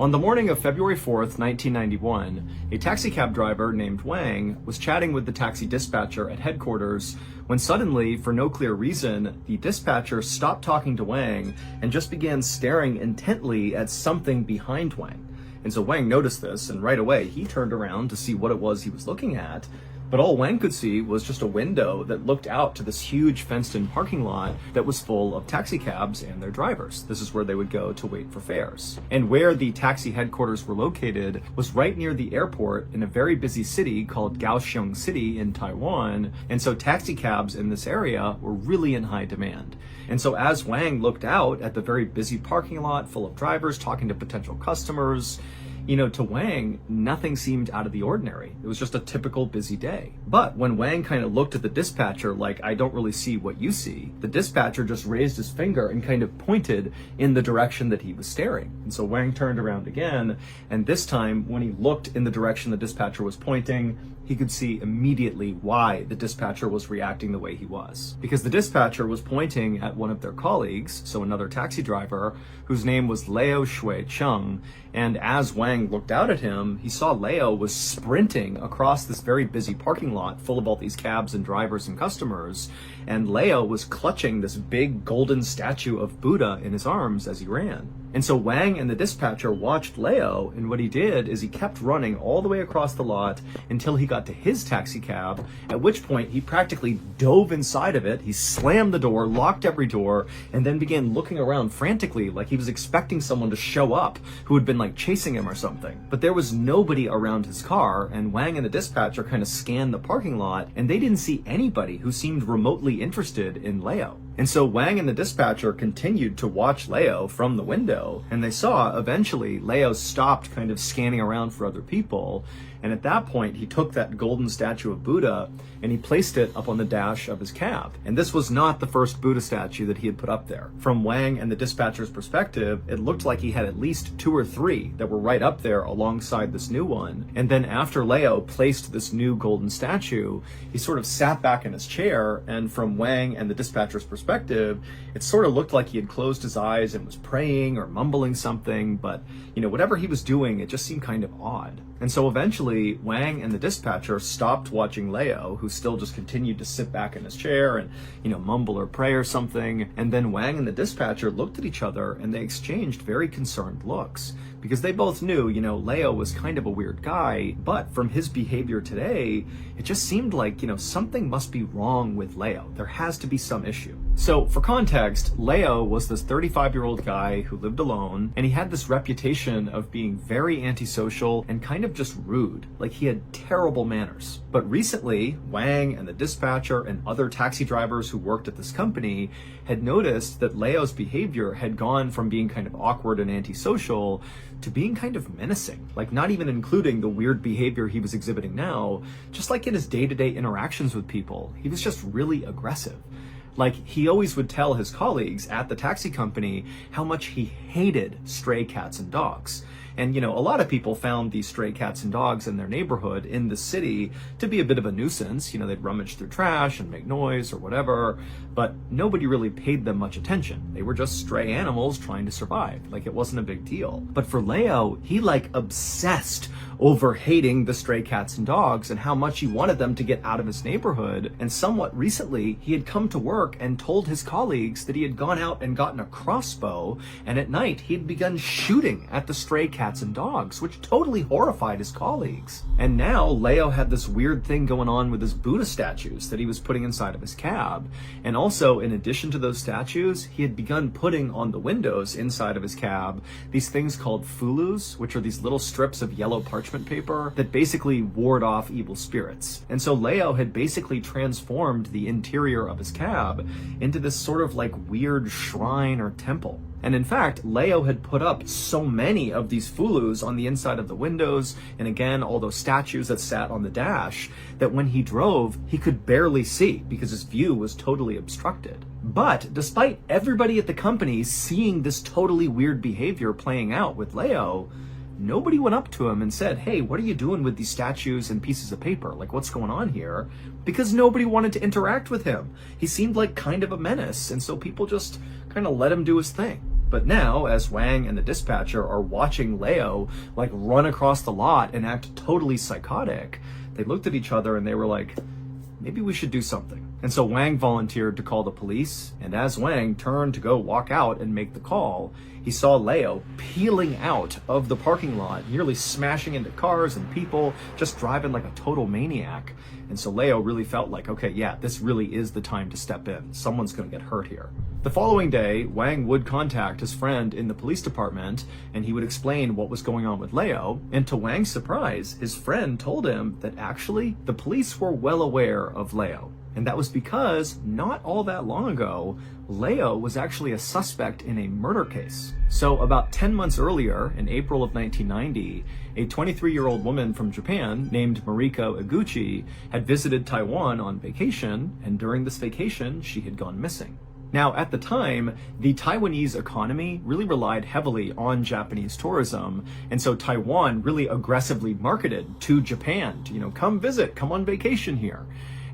On the morning of February 4th, 1991, a taxicab driver named Wang was chatting with the taxi dispatcher at headquarters when suddenly, for no clear reason, the dispatcher stopped talking to Wang and just began staring intently at something behind Wang. And so Wang noticed this, and right away he turned around to see what it was he was looking at. But all Wang could see was just a window that looked out to this huge fenced-in parking lot that was full of taxi cabs and their drivers. This is where they would go to wait for fares. And where the taxi headquarters were located was right near the airport in a very busy city called Kaohsiung City in Taiwan. And so taxi cabs in this area were really in high demand. And so as Wang looked out at the very busy parking lot full of drivers talking to potential customers, to Wang, nothing seemed out of the ordinary. It was just a typical busy day. But when Wang kind of looked at the dispatcher like, I don't really see what you see, the dispatcher just raised his finger and kind of pointed in the direction that he was staring. And so Wang turned around again, and this time, when he looked in the direction the dispatcher was pointing, he could see immediately why the dispatcher was reacting the way he was. Because the dispatcher was pointing at one of their colleagues, so another taxi driver, whose name was Leo Shui Chung, and as Wang looked out at him, he saw Leo was sprinting across this very busy parking lot full of all these cabs and drivers and customers, and Leo was clutching this big golden statue of Buddha in his arms as he ran. And so Wang and the dispatcher watched Leo, and what he did is he kept running all the way across the lot until he got to his taxi cab, at which point he practically dove inside of it. He slammed the door, locked every door, and then began looking around frantically like he was expecting someone to show up who had been like chasing him or something. But there was nobody around his car, and Wang and the dispatcher kind of scanned the parking lot, and they didn't see anybody who seemed remotely interested in Leo. And so Wang and the dispatcher continued to watch Leo from the window, and they saw eventually Leo stopped kind of scanning around for other people, and at that point he took that golden statue of Buddha and he placed it up on the dash of his cab. And this was not the first Buddha statue that he had put up there. From Wang and the dispatcher's perspective, it looked like he had at least 2 or 3 that were right up there alongside this new one. And then after Leo placed this new golden statue, he sort of sat back in his chair, and from Wang and the dispatcher's perspective, it sort of looked like he had closed his eyes and was praying or mumbling something, but whatever he was doing, it just seemed kind of odd. And so eventually, Wang and the dispatcher stopped watching Leo, who still just continued to sit back in his chair and, mumble or pray or something. And then Wang and the dispatcher looked at each other and they exchanged very concerned looks, because they both knew, Leo was kind of a weird guy, but from his behavior today, it just seemed like, something must be wrong with Leo. There has to be some issue. So for context, Leo was this 35-year-old guy who lived alone, and he had this reputation of being very antisocial and kind of just rude. Like, he had terrible manners. But recently, Wang and the dispatcher and other taxi drivers who worked at this company had noticed that Leo's behavior had gone from being kind of awkward and antisocial to being kind of menacing, like not even including the weird behavior he was exhibiting now, just like in his day-to-day interactions with people. He was just really aggressive. Like, he always would tell his colleagues at the taxi company how much he hated stray cats and dogs. And, a lot of people found these stray cats and dogs in their neighborhood in the city to be a bit of a nuisance. They'd rummage through trash and make noise or whatever, but nobody really paid them much attention. They were just stray animals trying to survive. Like, it wasn't a big deal. But for Leo, he obsessed over hating the stray cats and dogs and how much he wanted them to get out of his neighborhood. And somewhat recently, he had come to work and told his colleagues that he had gone out and gotten a crossbow, and at night he had begun shooting at the stray cats and dogs, which totally horrified his colleagues. And now Leo had this weird thing going on with his Buddha statues that he was putting inside of his cab. And also, in addition to those statues, he had begun putting on the windows inside of his cab these things called fulus, which are these little strips of yellow parchment paper that basically ward off evil spirits. And so Leo had basically transformed the interior of his cab into this sort of weird shrine or temple. And in fact, Leo had put up so many of these fulus on the inside of the windows, and again, all those statues that sat on the dash, that when he drove, he could barely see because his view was totally obstructed. But despite everybody at the company seeing this totally weird behavior playing out with Leo, nobody went up to him and said, hey, what are you doing with these statues and pieces of paper? Like, what's going on here? Because nobody wanted to interact with him. He seemed like kind of a menace, and so people just kind of let him do his thing. But now, as Wang and the dispatcher are watching Leo like run across the lot and act totally psychotic, they looked at each other and they were like, maybe we should do something. And so Wang volunteered to call the police, and as Wang turned to go walk out and make the call, he saw Leo peeling out of the parking lot, nearly smashing into cars and people, just driving like a total maniac. And so Leo really felt like, okay, yeah, this really is the time to step in. Someone's gonna get hurt here. The following day, Wang would contact his friend in the police department, and he would explain what was going on with Leo. And to Wang's surprise, his friend told him that actually the police were well aware of Leo. And that was because not all that long ago, Leo was actually a suspect in a murder case. So about 10 months earlier, in April of 1990, a 23-year-old woman from Japan named Mariko Iguchi had visited Taiwan on vacation, and during this vacation, she had gone missing. Now, at the time, the Taiwanese economy really relied heavily on Japanese tourism, and so Taiwan really aggressively marketed to Japan to, come visit, come on vacation here.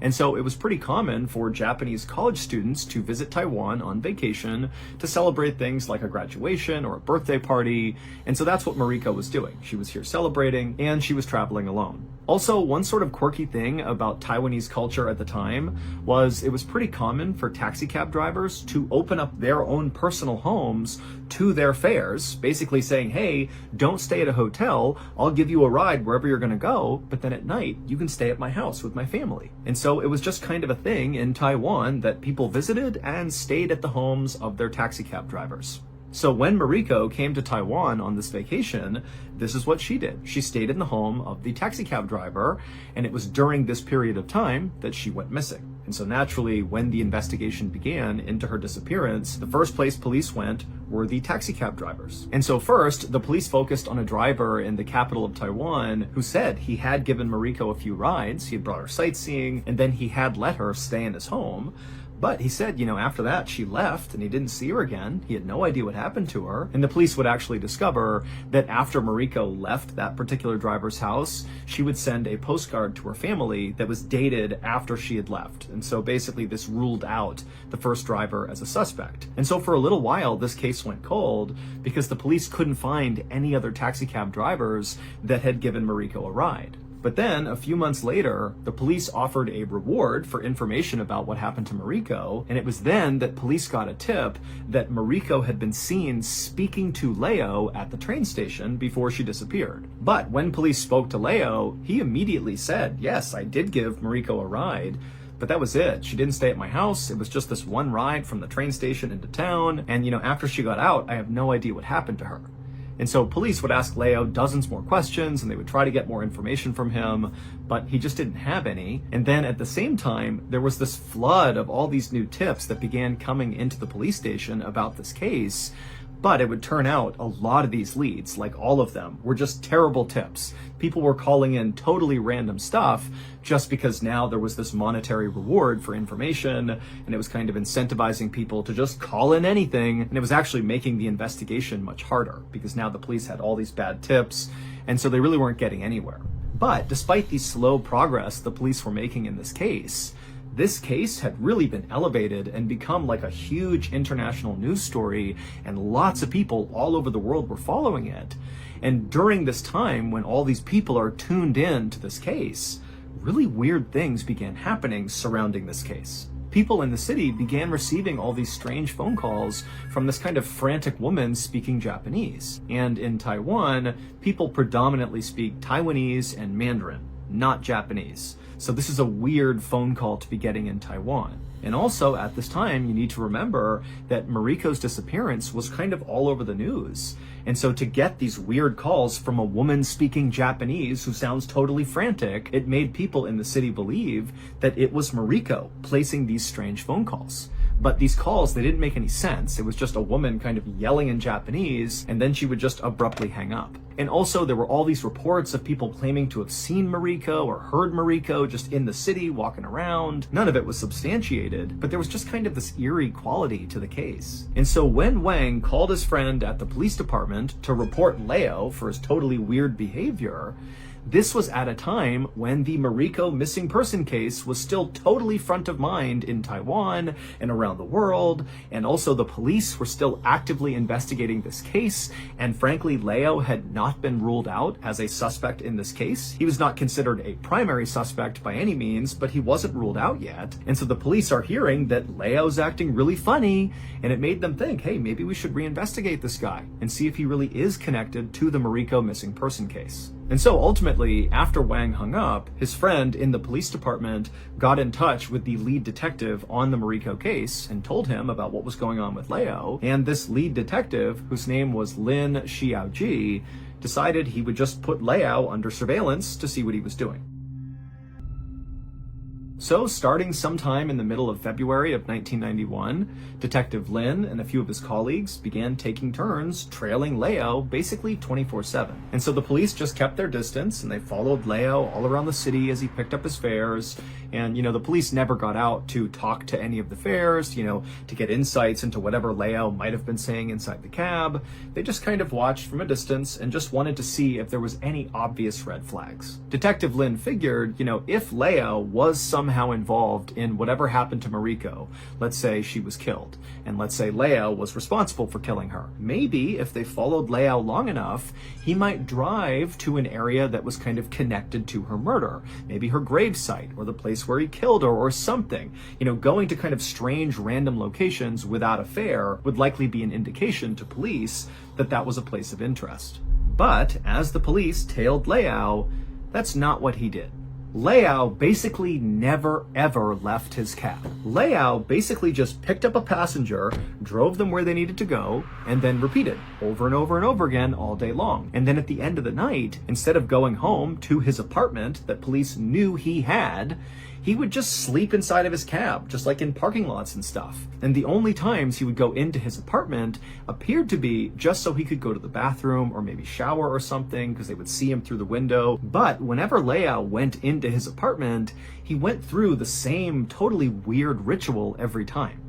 And so it was pretty common for Japanese college students to visit Taiwan on vacation to celebrate things like a graduation or a birthday party. And so that's what Mariko was doing. She was here celebrating, and she was traveling alone. Also, one sort of quirky thing about Taiwanese culture at the time was it was pretty common for taxi cab drivers to open up their own personal homes to their fares, basically saying, hey, don't stay at a hotel, I'll give you a ride wherever you're gonna go, but then at night you can stay at my house with my family. And so it was just kind of a thing in Taiwan that people visited and stayed at the homes of their taxi cab drivers. So when Mariko came to Taiwan on this vacation, this is what she did. She stayed in the home of the taxi cab driver, and it was during this period of time that she went missing. And so naturally, when the investigation began into her disappearance, the first place police went were the taxi cab drivers. And so first, the police focused on a driver in the capital of Taiwan who said he had given Mariko a few rides, he had brought her sightseeing, and then he had let her stay in his home. But he said, after that, she left and he didn't see her again. He had no idea what happened to her. And the police would actually discover that after Mariko left that particular driver's house, she would send a postcard to her family that was dated after she had left. And so basically this ruled out the first driver as a suspect. And so for a little while, this case went cold because the police couldn't find any other taxi cab drivers that had given Mariko a ride. But then, a few months later, the police offered a reward for information about what happened to Mariko, and it was then that police got a tip that Mariko had been seen speaking to Leo at the train station before she disappeared. But when police spoke to Leo, he immediately said, yes, I did give Mariko a ride, but that was it. She didn't stay at my house. It was just this one ride from the train station into town, and after she got out, I have no idea what happened to her. And so police would ask Leo dozens more questions, and they would try to get more information from him, but he just didn't have any. And then at the same time, there was this flood of all these new tips that began coming into the police station about this case. But it would turn out a lot of these leads, like all of them, were just terrible tips. People were calling in totally random stuff just because now there was this monetary reward for information, and it was kind of incentivizing people to just call in anything. And it was actually making the investigation much harder because now the police had all these bad tips, and so they really weren't getting anywhere. But despite the slow progress the police were making in this case had really been elevated and become like a huge international news story, and lots of people all over the world were following it. And during this time, when all these people are tuned in to this case, really weird things began happening surrounding this case. People in the city began receiving all these strange phone calls from this kind of frantic woman speaking Japanese. And in Taiwan, people predominantly speak Taiwanese and Mandarin, not Japanese. So this is a weird phone call to be getting in Taiwan. And also at this time, you need to remember that Mariko's disappearance was kind of all over the news. And so to get these weird calls from a woman speaking Japanese who sounds totally frantic, it made people in the city believe that it was Mariko placing these strange phone calls. But these calls, they didn't make any sense. It was just a woman kind of yelling in Japanese, and then she would just abruptly hang up. And also there were all these reports of people claiming to have seen Mariko or heard Mariko just in the city walking around. None of it was substantiated, but there was just kind of this eerie quality to the case. And so when Wang called his friend at the police department to report Leo for his totally weird behavior, This was at a time when the Mariko missing person case was still totally front of mind in Taiwan and around the world, and also the police were still actively investigating this case, and frankly, Leo had not been ruled out as a suspect in this case. He was not considered a primary suspect by any means, but he wasn't ruled out yet, and so the police are hearing that Leo's acting really funny, and it made them think, hey, maybe we should reinvestigate this guy and see if he really is connected to the Mariko missing person case. And so ultimately, after Wang hung up, his friend in the police department got in touch with the lead detective on the Mariko case and told him about what was going on with Leo. And this lead detective, whose name was Lin Xiaoji, decided he would just put Leo under surveillance to see what he was doing. So, starting sometime in the middle of February of 1991, Detective Lin and a few of his colleagues began taking turns trailing Leo basically 24/7. And so the police just kept their distance and they followed Leo all around the city as he picked up his fares. And, the police never got out to talk to any of the fares, to get insights into whatever Leo might have been saying inside the cab. They just kind of watched from a distance and just wanted to see if there was any obvious red flags. Detective Lin figured, if Leo was somehow involved in whatever happened to Mariko, let's say she was killed, and let's say Leo was responsible for killing her, maybe if they followed Leo long enough, he might drive to an area that was kind of connected to her murder, maybe her gravesite or the place where he killed her or something. Going to kind of strange random locations without a fare would likely be an indication to police that that was a place of interest. But as the police tailed Leo, that's not what he did. Leo basically never ever left his cab. Leo basically just picked up a passenger, drove them where they needed to go, and then repeated over and over and over again all day long. And then at the end of the night, instead of going home to his apartment that police knew he had, he would just sleep inside of his cab, just like in parking lots and stuff. And the only times he would go into his apartment appeared to be just so he could go to the bathroom or maybe shower or something, because they would see him through the window. But whenever Leo went into his apartment, he went through the same totally weird ritual every time.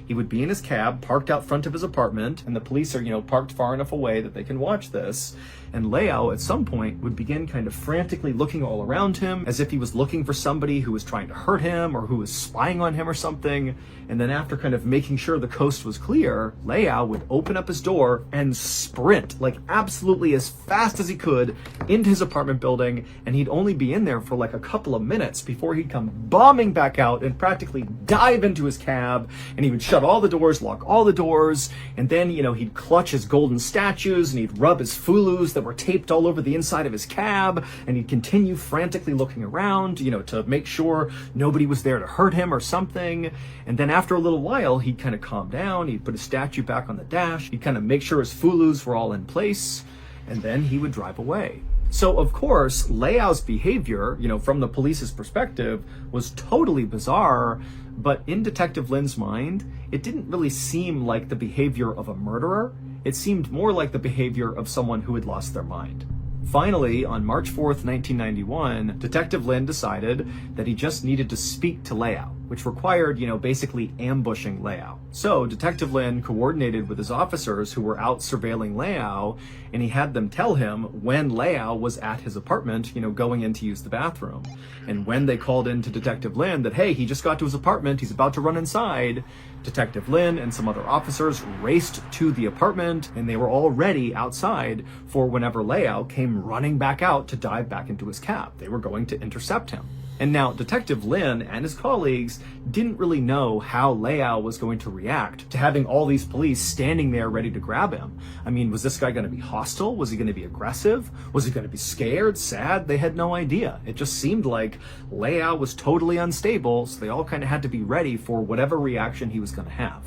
He would be in his cab, parked out front of his apartment, and the police are, parked far enough away that they can watch this. And Leo, at some point, would begin kind of frantically looking all around him, as if he was looking for somebody who was trying to hurt him or who was spying on him or something. And then after kind of making sure the coast was clear, Leo would open up his door and sprint, like absolutely as fast as he could, into his apartment building, and he'd only be in there for like a couple of minutes before he'd come bombing back out and practically dive into his cab, and he would shut all the doors, lock all the doors, and then, he'd clutch his golden statues and he'd rub his fulus that were taped all over the inside of his cab, and he'd continue frantically looking around, to make sure nobody was there to hurt him or something. And then after a little while, he'd kind of calm down, he'd put his statue back on the dash, he'd kind of make sure his fulus were all in place, and then he would drive away. So, of course, Leo's behavior, from the police's perspective, was totally bizarre, but in Detective Lin's mind, it didn't really seem like the behavior of a murderer. It seemed more like the behavior of someone who had lost their mind. Finally, on March 4th, 1991, Detective Lin decided that he just needed to speak to Leo, which required, basically ambushing Leo. So Detective Lin coordinated with his officers who were out surveilling Leo, and he had them tell him when Leo was at his apartment, going in to use the bathroom. And when they called in to Detective Lin that, hey, he just got to his apartment, he's about to run inside, Detective Lin and some other officers raced to the apartment, and they were all ready outside for whenever Leo came running back out to dive back into his cab. They were going to intercept him. And now Detective Lin and his colleagues didn't really know how Leo was going to react to having all these police standing there ready to grab him. I mean, was this guy going to be hostile? Was he going to be aggressive? Was he going to be scared, sad? They had no idea. It just seemed like Leo was totally unstable, so they all kind of had to be ready for whatever reaction he was going to have.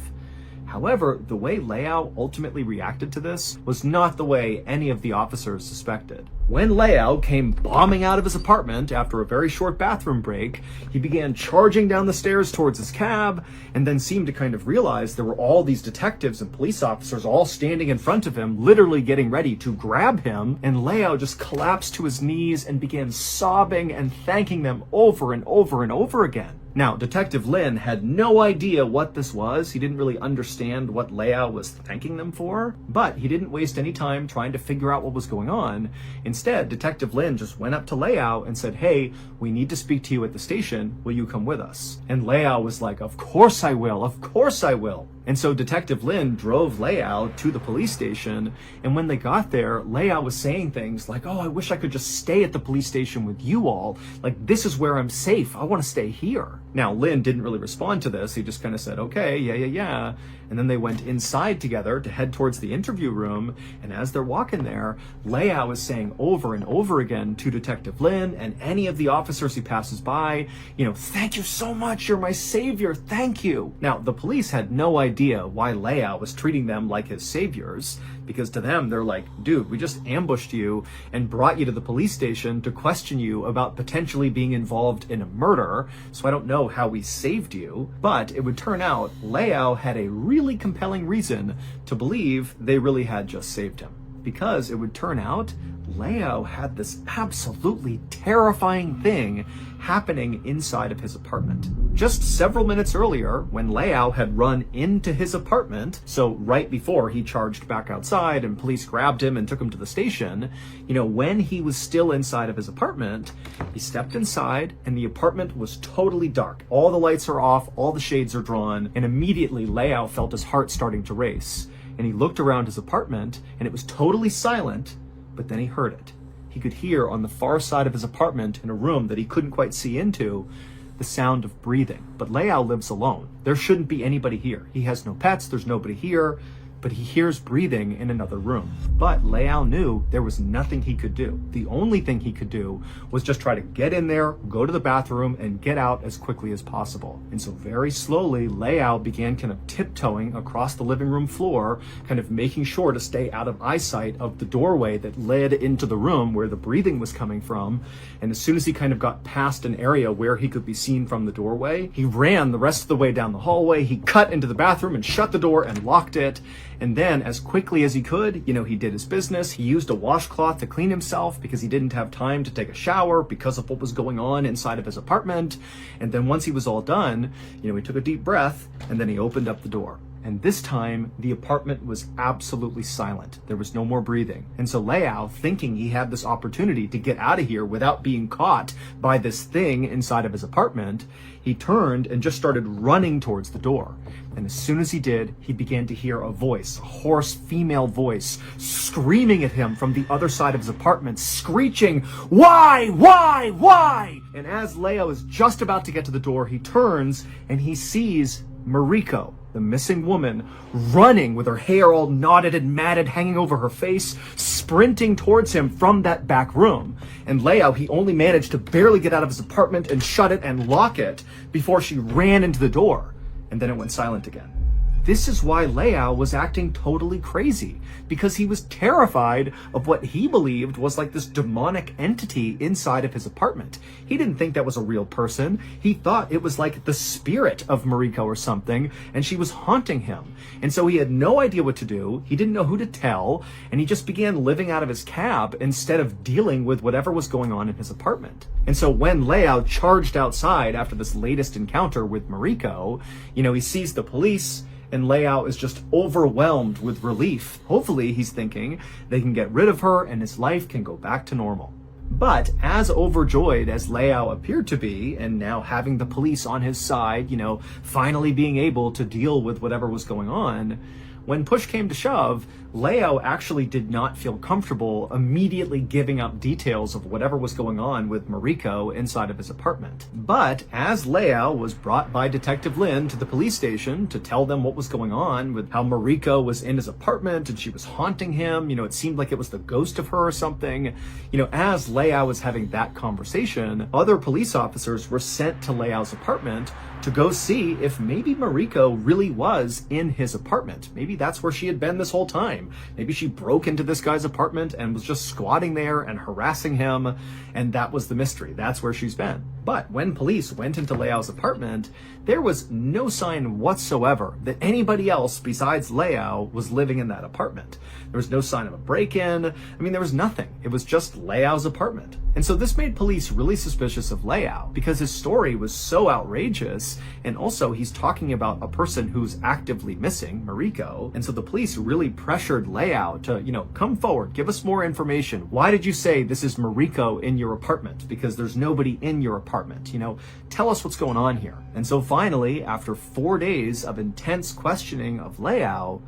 However, the way Leo ultimately reacted to this was not the way any of the officers suspected. When Leo came bombing out of his apartment after a very short bathroom break, he began charging down the stairs towards his cab, and then seemed to kind of realize there were all these detectives and police officers all standing in front of him, literally getting ready to grab him, and Leo just collapsed to his knees and began sobbing and thanking them over and over and over again. Now, Detective Lin had no idea what this was. He didn't really understand what Liao was thanking them for, but he didn't waste any time trying to figure out what was going on. Instead, Detective Lin just went up to Liao and said, "Hey, we need to speak to you at the station. Will you come with us?" And Liao was like, "Of course I will. Of course I will." And so Detective Lin drove Liao to the police station, and when they got there, Liao was saying things like, "Oh, I wish I could just stay at the police station with you all. Like, this is where I'm safe. I want to stay here." Now, Lin didn't really respond to this. He just kind of said, "Okay, yeah." And then they went inside together to head towards the interview room, and as they're walking there, Liao is saying over and over again to Detective Lin and any of the officers he passes by, "Thank you so much. You're my savior. Thank you." Now, the police had no idea why Liao was treating them like his saviors, because to them, they're like, "Dude, we just ambushed you and brought you to the police station to question you about potentially being involved in a murder, so I don't know how we saved you." But it would turn out Liao had a really compelling reason to believe they really had just saved him. Because it would turn out Liao had this absolutely terrifying thing happening inside of his apartment. Just several minutes earlier, when Liao had run into his apartment, so right before he charged back outside and police grabbed him and took him to the station, when he was still inside of his apartment, he stepped inside and the apartment was totally dark. All the lights are off, all the shades are drawn, and immediately Liao felt his heart starting to race. And he looked around his apartment and it was totally silent, but then he heard it. He could hear on the far side of his apartment, in a room that he couldn't quite see into, the sound of breathing. But Liao lives alone. There shouldn't be anybody here. He has no pets, there's nobody here, but he hears breathing in another room. But Liao knew there was nothing he could do. The only thing he could do was just try to get in there, go to the bathroom, and get out as quickly as possible. And so very slowly, Liao began kind of tiptoeing across the living room floor, kind of making sure to stay out of eyesight of the doorway that led into the room where the breathing was coming from. And as soon as he kind of got past an area where he could be seen from the doorway, he ran the rest of the way down the hallway. He cut into the bathroom and shut the door and locked it. And then, as quickly as he could, he did his business. He used a washcloth to clean himself because he didn't have time to take a shower because of what was going on inside of his apartment. And then once he was all done, he took a deep breath and then he opened up the door. And this time, the apartment was absolutely silent. There was no more breathing. And so Liao, thinking he had this opportunity to get out of here without being caught by this thing inside of his apartment, he turned and just started running towards the door. And as soon as he did, he began to hear a voice, a hoarse female voice, screaming at him from the other side of his apartment, screeching, "Why? Why? Why?" And as Liao is just about to get to the door, he turns and he sees Mariko, the missing woman, running with her hair all knotted and matted hanging over her face, sprinting towards him from that back room. And Liao, he only managed to barely get out of his apartment and shut it and lock it before she ran into the door. And then it went silent again. This is why Liao was acting totally crazy, because he was terrified of what he believed was like this demonic entity inside of his apartment. He didn't think that was a real person. He thought it was like the spirit of Mariko or something, and she was haunting him. And so he had no idea what to do. He didn't know who to tell, and he just began living out of his cab instead of dealing with whatever was going on in his apartment. And so when Liao charged outside after this latest encounter with Mariko, he sees the police, and Liao is just overwhelmed with relief. Hopefully, he's thinking they can get rid of her and his life can go back to normal. But as overjoyed as Liao appeared to be, and now having the police on his side, finally being able to deal with whatever was going on, when push came to shove, Liao actually did not feel comfortable immediately giving up details of whatever was going on with Mariko inside of his apartment. But as Liao was brought by Detective Lin to the police station to tell them what was going on with how Mariko was in his apartment and she was haunting him, it seemed like it was the ghost of her or something. As Liao was having that conversation, other police officers were sent to Liao's apartment to go see if maybe Mariko really was in his apartment. Maybe that's where she had been this whole time. Maybe she broke into this guy's apartment and was just squatting there and harassing him, and that was the mystery. That's where she's been. But when police went into Liao's apartment, there was no sign whatsoever that anybody else besides Liao was living in that apartment. There was no sign of a break-in. There was nothing. It was just Liao's apartment. And so this made police really suspicious of Leao because his story was so outrageous, and also he's talking about a person who's actively missing, Mariko. And so the police really pressured Leao to, come forward, give us more information. Why did you say this is Mariko in your apartment? Because there's nobody in your apartment. Tell us what's going on here. And so finally, after 4 days of intense questioning of Leao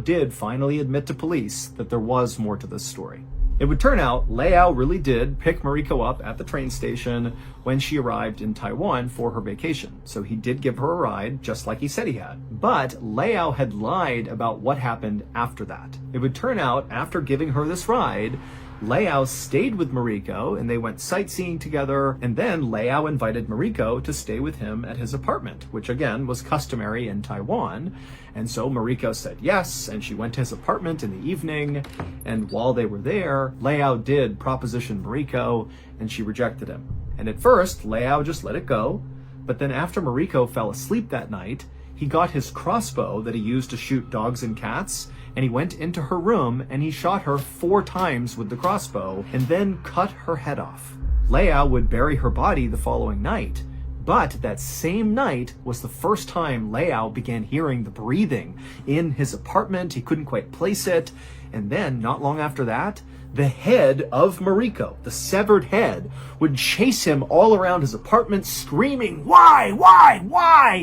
did finally admit to police that there was more to this story. It would turn out Leao really did pick Mariko up at the train station when she arrived in Taiwan for her vacation. So he did give her a ride, just like he said he had. But Leao had lied about what happened after that. It would turn out, after giving her this ride, Leao stayed with Mariko and they went sightseeing together, and then Leao invited Mariko to stay with him at his apartment, which again was customary in Taiwan. And so Mariko said yes, and she went to his apartment in the evening, and while they were there, Leao did proposition Mariko, and she rejected him. And at first, Leao just let it go, but then after Mariko fell asleep that night, he got his crossbow that he used to shoot dogs and cats, and he went into her room and he shot her 4 times with the crossbow and then cut her head off. Leao would bury her body the following night, but that same night was the first time Leao began hearing the breathing in his apartment. He couldn't quite place it, and then not long after that, the head of Mariko, the severed head, would chase him all around his apartment, screaming, why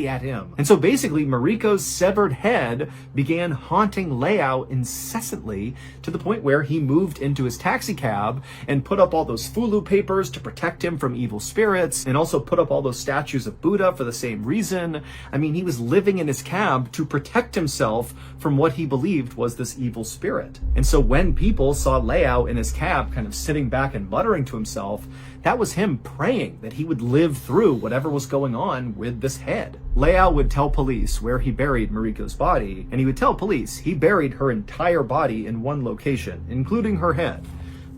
at him. And so basically, Mariko's severed head began haunting Leao incessantly to the point where he moved into his taxi cab and put up all those fulu papers to protect him from evil spirits, and also put up all those statues of Buddha for the same reason. I mean, he was living in his cab to protect himself from what he believed was this evil spirit. And so when people saw Leao in his cab kind of sitting back and muttering to himself, that was him praying that he would live through whatever was going on with this head. Leao would tell police where he buried Mariko's body, and he would tell police he buried her entire body in one location, including her head.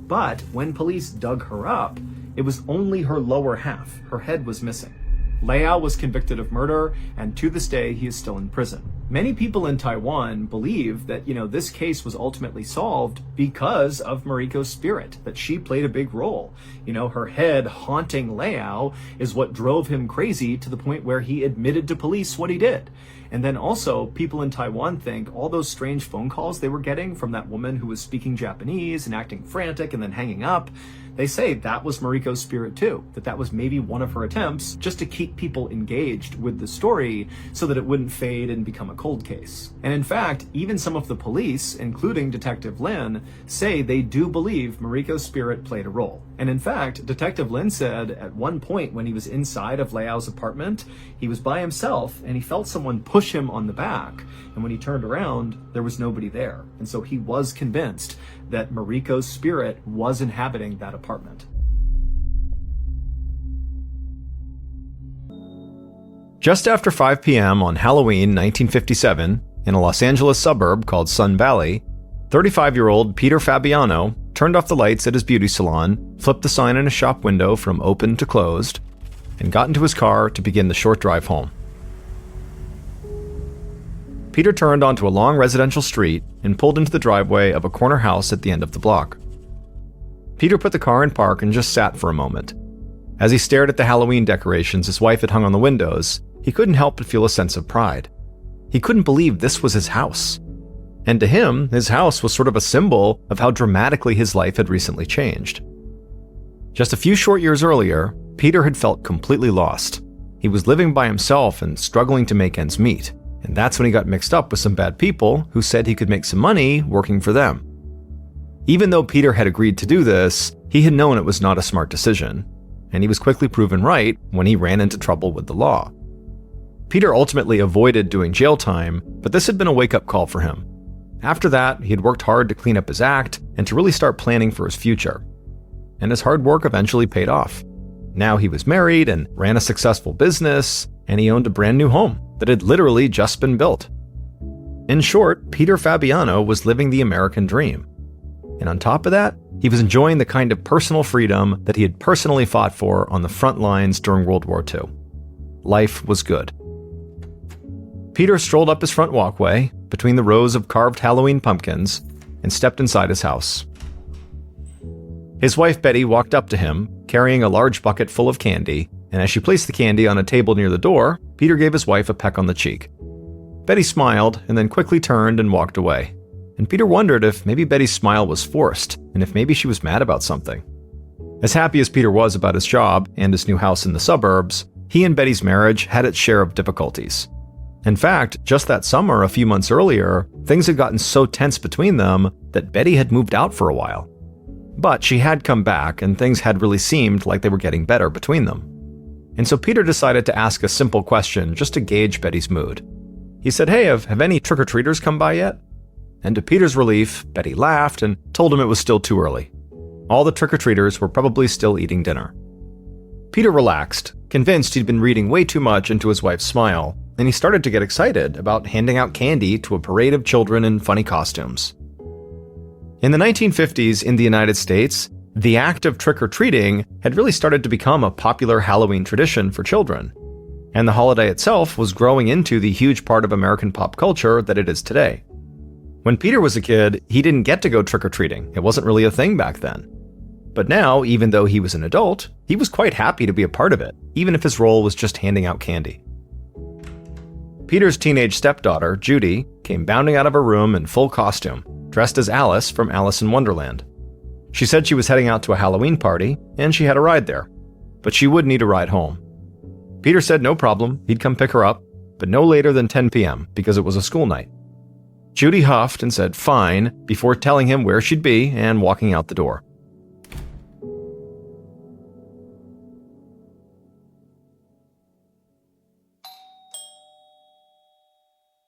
But when police dug her up, it was only her lower half. Her head was missing. Leao was convicted of murder, and to this day, he is still in prison. Many people in Taiwan believe that, this case was ultimately solved because of Mariko's spirit, that she played a big role. Her head haunting Leao is what drove him crazy to the point where he admitted to police what he did. And then also, people in Taiwan think all those strange phone calls they were getting from that woman who was speaking Japanese and acting frantic and then hanging up, they say that was Mariko's spirit too, that was maybe one of her attempts just to keep people engaged with the story so that it wouldn't fade and become a cold case. And in fact, even some of the police, including Detective Lin, say they do believe Mariko's spirit played a role. And in fact, Detective Lin said at one point when he was inside of Leao's apartment, he was by himself and he felt someone push him on the back. And when he turned around, there was nobody there. And so he was convinced that Mariko's spirit was inhabiting that apartment. Just after 5 p.m. on Halloween 1957, in a Los Angeles suburb called Sun Valley, 35-year-old Peter Fabiano turned off the lights at his beauty salon, flipped the sign in his shop window from open to closed, and got into his car to begin the short drive home. Peter turned onto a long residential street and pulled into the driveway of a corner house at the end of the block. Peter put the car in park and just sat for a moment. As he stared at the Halloween decorations his wife had hung on the windows, he couldn't help but feel a sense of pride. He couldn't believe this was his house. And to him, his house was sort of a symbol of how dramatically his life had recently changed. Just a few short years earlier, Peter had felt completely lost. He was living by himself and struggling to make ends meet. And that's when he got mixed up with some bad people who said he could make some money working for them. Even though Peter had agreed to do this, he had known it was not a smart decision, and he was quickly proven right when he ran into trouble with the law. Peter ultimately avoided doing jail time, but this had been a wake-up call for him. After that, he had worked hard to clean up his act and to really start planning for his future. And his hard work eventually paid off. Now he was married and ran a successful business, and he owned a brand new home that had literally just been built. In short, Peter Fabiano was living the American dream. And on top of that, he was enjoying the kind of personal freedom that he had personally fought for on the front lines during World War II. Life was good. Peter strolled up his front walkway between the rows of carved Halloween pumpkins and stepped inside his house. His wife Betty walked up to him, carrying a large bucket full of candy, and as she placed the candy on a table near the door, Peter gave his wife a peck on the cheek. Betty smiled and then quickly turned and walked away. And Peter wondered if maybe Betty's smile was forced, and if maybe she was mad about something. As happy as Peter was about his job and his new house in the suburbs, he and Betty's marriage had its share of difficulties. In fact, just that summer, a few months earlier, things had gotten so tense between them that Betty had moved out for a while. But she had come back, and things had really seemed like they were getting better between them. And so Peter decided to ask a simple question just to gauge Betty's mood. He said, "Hey, have any trick-or-treaters come by yet?" And to Peter's relief, Betty laughed and told him it was still too early. All the trick-or-treaters were probably still eating dinner. Peter relaxed, convinced he'd been reading way too much into his wife's smile, and he started to get excited about handing out candy to a parade of children in funny costumes. In the 1950s in the United States, the act of trick-or-treating had really started to become a popular Halloween tradition for children, and the holiday itself was growing into the huge part of American pop culture that it is today. When Peter was a kid, he didn't get to go trick-or-treating. It wasn't really a thing back then. But now, even though he was an adult, he was quite happy to be a part of it, even if his role was just handing out candy. Peter's teenage stepdaughter, Judy, came bounding out of her room in full costume, dressed as Alice from Alice in Wonderland. She said she was heading out to a Halloween party, and she had a ride there, but she would need a ride home. Peter said no problem, he'd come pick her up, but no later than 10 p.m. because it was a school night. Judy huffed and said fine before telling him where she'd be and walking out the door.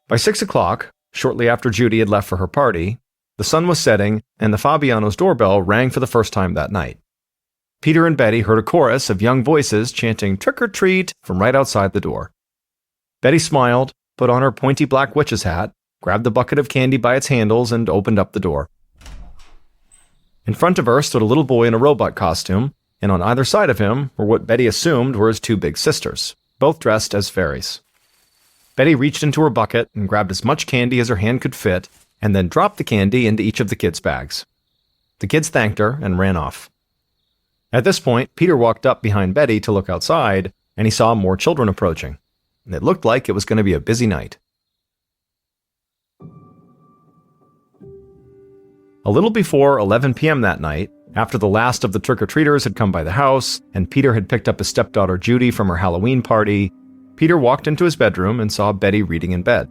By 6 o'clock, shortly after Judy had left for her party, the sun was setting and the Fabiano's doorbell rang for the first time that night. Peter and Betty heard a chorus of young voices chanting "Trick or treat" from right outside the door. Betty smiled, put on her pointy black witch's hat, grabbed the bucket of candy by its handles, and opened up the door. In front of her stood a little boy in a robot costume, and on either side of him were what Betty assumed were his two big sisters, both dressed as fairies. Betty reached into her bucket and grabbed as much candy as her hand could fit, and then dropped the candy into each of the kids' bags. The kids thanked her and ran off. At this point, Peter walked up behind Betty to look outside, and he saw more children approaching. It looked like it was going to be a busy night. A little before 11 p.m. that night, after the last of the trick-or-treaters had come by the house, and Peter had picked up his stepdaughter Judy from her Halloween party, Peter walked into his bedroom and saw Betty reading in bed.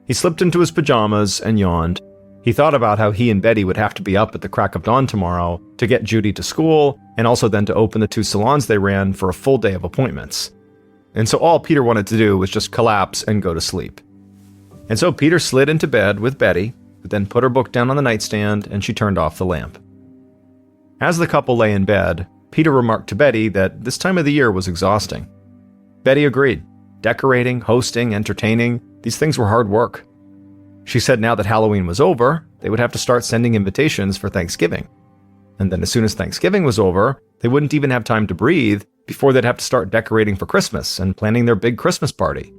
He slipped into his pajamas and yawned. He thought about how he and Betty would have to be up at the crack of dawn tomorrow to get Judy to school, and also then to open the two salons they ran for a full day of appointments. And so all Peter wanted to do was just collapse and go to sleep. And so Peter slid into bed with Betty, but then put her book down on the nightstand and she turned off the lamp. As the couple lay in bed, Peter remarked to Betty that this time of the year was exhausting. Betty agreed. Decorating, hosting, entertaining, these things were hard work. She said now that Halloween was over, they would have to start sending invitations for Thanksgiving. And then as soon as Thanksgiving was over, they wouldn't even have time to breathe before they'd have to start decorating for Christmas and planning their big Christmas party.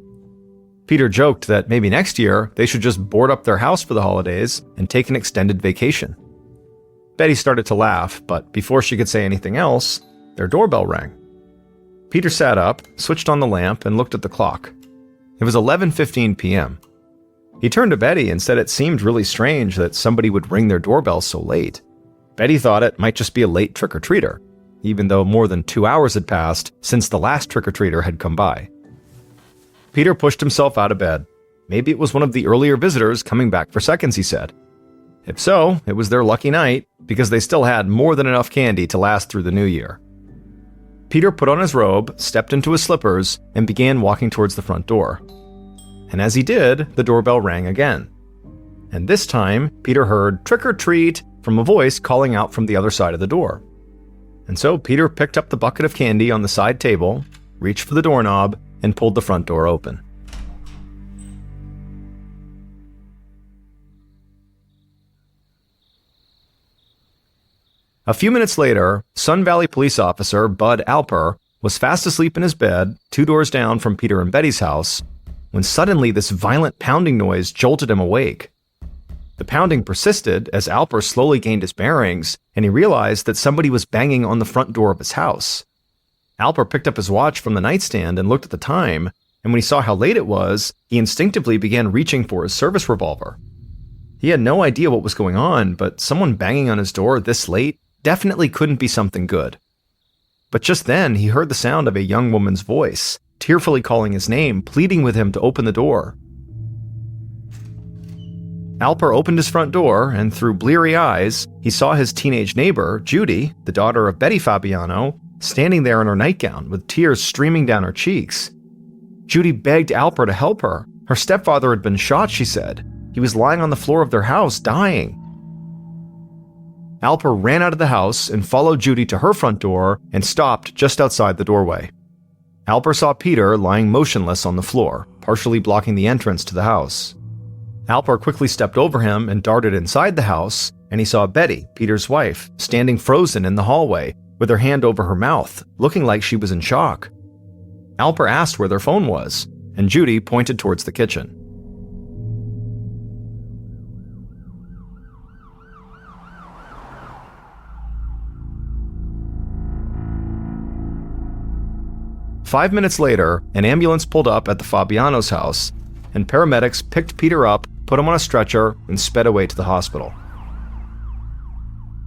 Peter joked that maybe next year they should just board up their house for the holidays and take an extended vacation. Betty started to laugh, but before she could say anything else, their doorbell rang. Peter sat up, switched on the lamp, and looked at the clock. It was 11:15 p.m. He turned to Betty and said it seemed really strange that somebody would ring their doorbell so late. Betty thought it might just be a late trick-or-treater, even though more than 2 hours had passed since the last trick-or-treater had come by. Peter pushed himself out of bed. Maybe it was one of the earlier visitors coming back for seconds, he said. If so, it was their lucky night, because they still had more than enough candy to last through the new year. Peter put on his robe, stepped into his slippers, and began walking towards the front door. And as he did, the doorbell rang again. And this time, Peter heard "trick or treat" from a voice calling out from the other side of the door. And so Peter picked up the bucket of candy on the side table, reached for the doorknob, and pulled the front door open. A few minutes later, Sun Valley police officer Bud Alper was fast asleep in his bed, 2 doors down from Peter and Betty's house, when suddenly this violent pounding noise jolted him awake. The pounding persisted as Alper slowly gained his bearings, and he realized that somebody was banging on the front door of his house. Alper picked up his watch from the nightstand and looked at the time, and when he saw how late it was, he instinctively began reaching for his service revolver. He had no idea what was going on, but someone banging on his door this late definitely couldn't be something good. But just then, he heard the sound of a young woman's voice, tearfully calling his name, pleading with him to open the door. Alper opened his front door, and through bleary eyes, he saw his teenage neighbor, Judy, the daughter of Betty Fabiano, standing there in her nightgown with tears streaming down her cheeks. Judy begged Alper to help her. Her stepfather had been shot, she said. He was lying on the floor of their house, dying. Alper ran out of the house and followed Judy to her front door and stopped just outside the doorway. Alper saw Peter lying motionless on the floor, partially blocking the entrance to the house. Alper quickly stepped over him and darted inside the house, and he saw Betty, Peter's wife, standing frozen in the hallway with her hand over her mouth, looking like she was in shock. Alper asked where their phone was, and Judy pointed towards the kitchen. Five minutes later, an ambulance pulled up at the Fabiano's house, and paramedics picked Peter up, put him on a stretcher, and sped away to the hospital.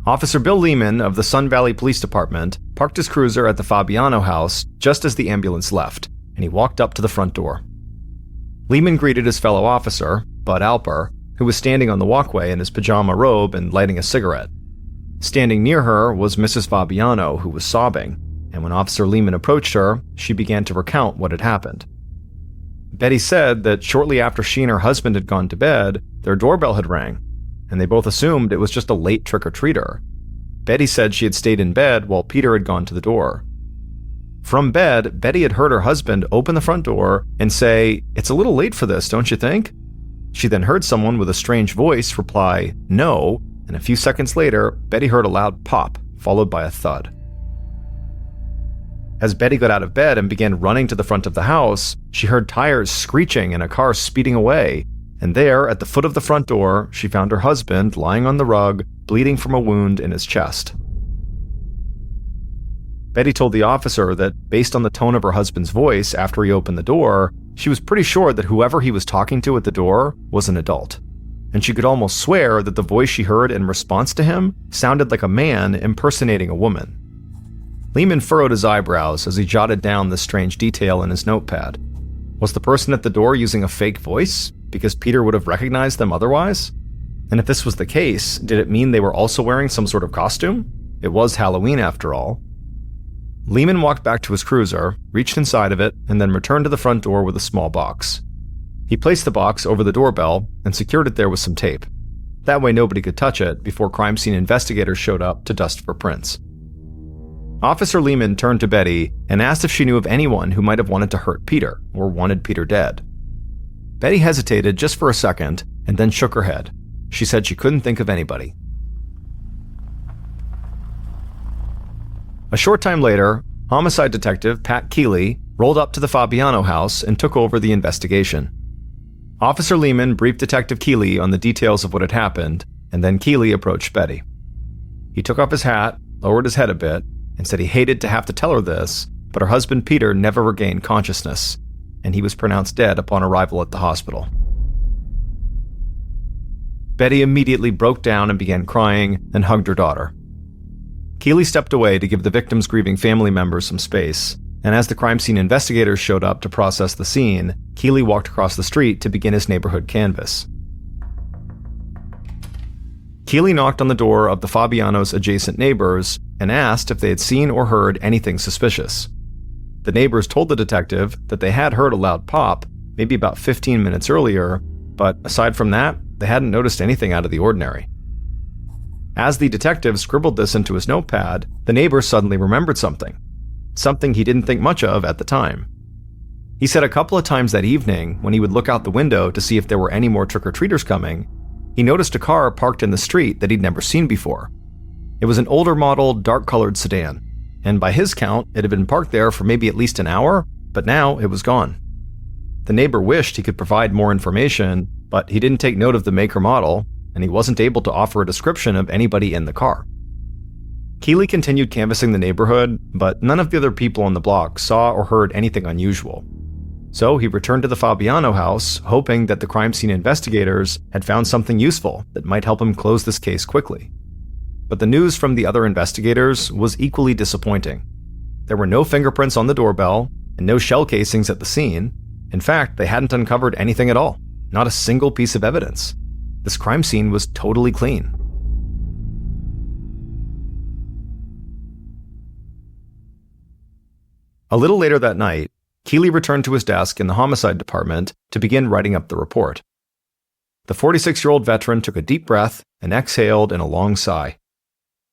Officer Bill Lehman of the Sun Valley Police Department parked his cruiser at the Fabiano house just as the ambulance left, and he walked up to the front door. Lehman greeted his fellow officer, Bud Alper, who was standing on the walkway in his pajama robe and lighting a cigarette. Standing near her was Mrs. Fabiano, who was sobbing, and when Officer Lehman approached her, she began to recount what had happened. Betty said that shortly after she and her husband had gone to bed, their doorbell had rang, and they both assumed it was just a late trick-or-treater. Betty said she had stayed in bed while Peter had gone to the door. From bed, Betty had heard her husband open the front door and say, "It's a little late for this, don't you think?" She then heard someone with a strange voice reply, "No," and a few seconds later, Betty heard a loud pop, followed by a thud. As Betty got out of bed and began running to the front of the house, she heard tires screeching and a car speeding away, and there, at the foot of the front door, she found her husband lying on the rug, bleeding from a wound in his chest. Betty told the officer that, based on the tone of her husband's voice after he opened the door, she was pretty sure that whoever he was talking to at the door was an adult, and she could almost swear that the voice she heard in response to him sounded like a man impersonating a woman. Lehman furrowed his eyebrows as he jotted down this strange detail in his notepad. Was the person at the door using a fake voice, because Peter would have recognized them otherwise? And if this was the case, did it mean they were also wearing some sort of costume? It was Halloween after all. Lehman walked back to his cruiser, reached inside of it, and then returned to the front door with a small box. He placed the box over the doorbell and secured it there with some tape. That way nobody could touch it before crime scene investigators showed up to dust for prints. Officer Lehman turned to Betty and asked if she knew of anyone who might have wanted to hurt Peter or wanted Peter dead. Betty hesitated just for a second and then shook her head. She said she couldn't think of anybody. A short time later, homicide detective Pat Keeley rolled up to the Fabiano house and took over the investigation. Officer Lehman briefed Detective Keeley on the details of what had happened, and then Keeley approached Betty. He took off his hat, lowered his head a bit, and said he hated to have to tell her this, but her husband Peter never regained consciousness, and he was pronounced dead upon arrival at the hospital. Betty immediately broke down and began crying and hugged her daughter. Keeley stepped away to give the victim's grieving family members some space, and as the crime scene investigators showed up to process the scene, Keeley walked across the street to begin his neighborhood canvass. Keeley knocked on the door of the Fabiano's adjacent neighbors and asked if they had seen or heard anything suspicious. The neighbors told the detective that they had heard a loud pop, maybe about 15 minutes earlier, but aside from that, they hadn't noticed anything out of the ordinary. As the detective scribbled this into his notepad, the neighbor suddenly remembered something he didn't think much of at the time. He said a couple of times that evening, when he would look out the window to see if there were any more trick-or-treaters coming, he noticed a car parked in the street that he'd never seen before. It was an older model, dark-colored sedan, and by his count, it had been parked there for maybe at least an hour, but now it was gone. The neighbor wished he could provide more information, but he didn't take note of the make or model, and he wasn't able to offer a description of anybody in the car. Keeley continued canvassing the neighborhood, but none of the other people on the block saw or heard anything unusual. So he returned to the Fabiano house, hoping that the crime scene investigators had found something useful that might help him close this case quickly. But the news from the other investigators was equally disappointing. There were no fingerprints on the doorbell and no shell casings at the scene. In fact, they hadn't uncovered anything at all, not a single piece of evidence. This crime scene was totally clean. A little later that night, Keeley returned to his desk in the homicide department to begin writing up the report. The 46-year-old veteran took a deep breath and exhaled in a long sigh.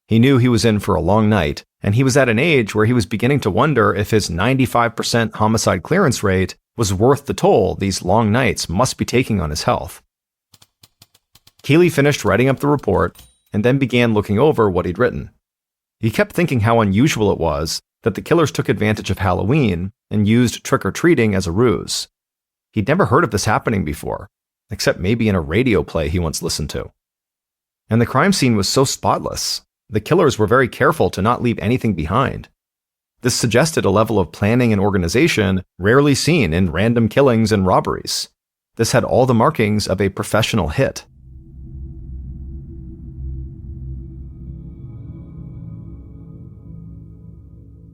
He knew he was in for a long night, and he was at an age where he was beginning to wonder if his 95% homicide clearance rate was worth the toll these long nights must be taking on his health. Keeley finished writing up the report and then began looking over what he'd written. He kept thinking how unusual it was that the killers took advantage of Halloween and used trick-or-treating as a ruse. He'd never heard of this happening before, except maybe in a radio play he once listened to. And the crime scene was so spotless. The killers were very careful to not leave anything behind. This suggested a level of planning and organization rarely seen in random killings and robberies. This had all the markings of a professional hit.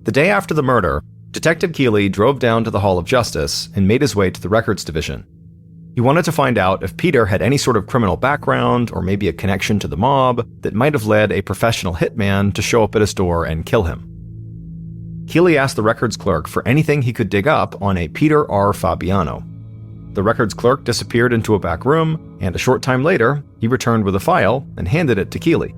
The day after the murder, Detective Keeley drove down to the Hall of Justice and made his way to the Records Division. He wanted to find out if Peter had any sort of criminal background or maybe a connection to the mob that might have led a professional hitman to show up at his door and kill him. Keeley asked the records clerk for anything he could dig up on a Peter R. Fabiano. The records clerk disappeared into a back room, and a short time later, he returned with a file and handed it to Keeley.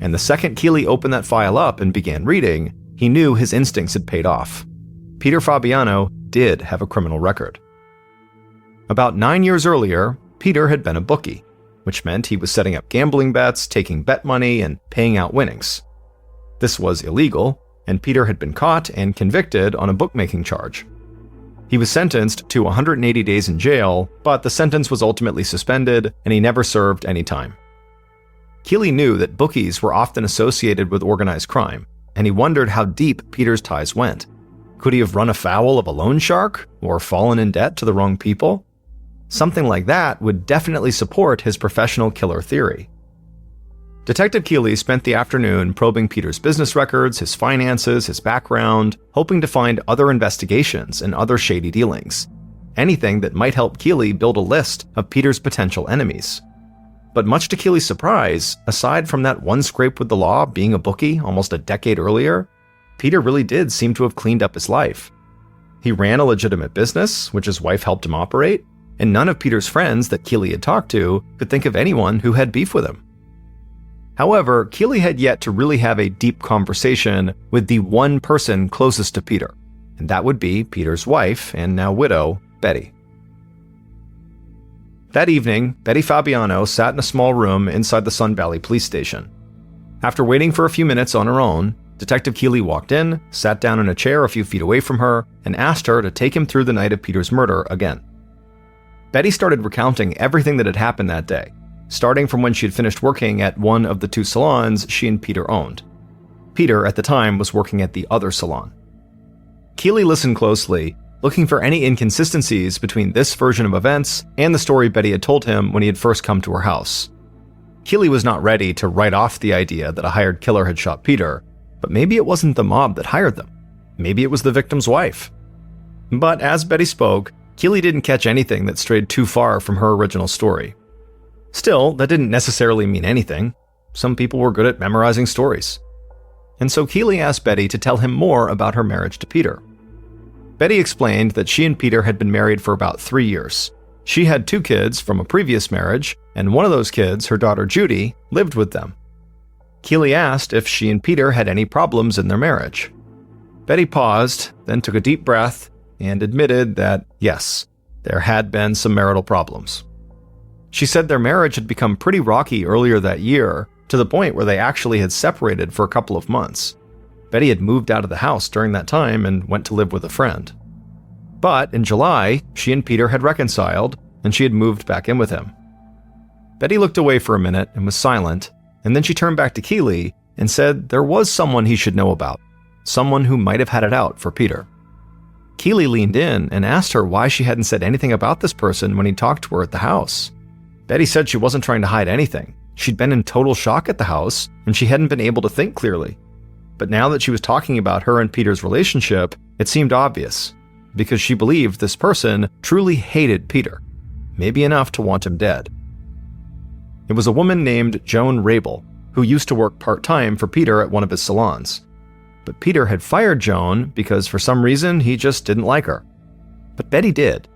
And the second Keeley opened that file up and began reading, he knew his instincts had paid off. Peter Fabiano did have a criminal record. About 9 years earlier, Peter had been a bookie, which meant he was setting up gambling bets, taking bet money, and paying out winnings. This was illegal, and Peter had been caught and convicted on a bookmaking charge. He was sentenced to 180 days in jail, but the sentence was ultimately suspended, and he never served any time. Keeley knew that bookies were often associated with organized crime, and he wondered how deep Peter's ties went. Could he have run afoul of a loan shark, or fallen in debt to the wrong people? Something like that would definitely support his professional killer theory. Detective Keeley spent the afternoon probing Peter's business records, his finances, his background, hoping to find other investigations and other shady dealings. Anything that might help Keeley build a list of Peter's potential enemies. But much to Keeley's surprise, aside from that one scrape with the law being a bookie almost a decade earlier, Peter really did seem to have cleaned up his life. He ran a legitimate business, which his wife helped him operate, and none of Peter's friends that Keeley had talked to could think of anyone who had beef with him. However, Keeley had yet to really have a deep conversation with the one person closest to Peter, and that would be Peter's wife and now widow, Betty. That evening, Betty Fabiano sat in a small room inside the Sun Valley police station. After waiting for a few minutes on her own, Detective Keeley walked in, sat down in a chair a few feet away from her, and asked her to take him through the night of Peter's murder again. Betty started recounting everything that had happened that day, starting from when she had finished working at one of the two salons she and Peter owned. Peter, at the time, was working at the other salon. Keeley listened closely, looking for any inconsistencies between this version of events and the story Betty had told him when he had first come to her house. Keeley was not ready to write off the idea that a hired killer had shot Peter, but maybe it wasn't the mob that hired them. Maybe it was the victim's wife. But as Betty spoke, Keeley didn't catch anything that strayed too far from her original story. Still, that didn't necessarily mean anything. Some people were good at memorizing stories. And so Keeley asked Betty to tell him more about her marriage to Peter. Betty explained that she and Peter had been married for about 3 years. She had 2 kids from a previous marriage, and one of those kids, her daughter Judy, lived with them. Keeley asked if she and Peter had any problems in their marriage. Betty paused, then took a deep breath, and admitted that, yes, there had been some marital problems. She said their marriage had become pretty rocky earlier that year, to the point where they actually had separated for a couple of months. Betty had moved out of the house during that time and went to live with a friend. But in July, she and Peter had reconciled, and she had moved back in with him. Betty looked away for a minute and was silent, and then she turned back to Keely and said there was someone he should know about, someone who might have had it out for Peter. Keely leaned in and asked her why she hadn't said anything about this person when he talked to her at the house. Betty said she wasn't trying to hide anything. She'd been in total shock at the house, and she hadn't been able to think clearly. But now that she was talking about her and Peter's relationship, it seemed obvious, because she believed this person truly hated Peter, maybe enough to want him dead. It was a woman named Joan Rabel, who used to work part-time for Peter at one of his salons. But Peter had fired Joan because for some reason he just didn't like her. But Betty did.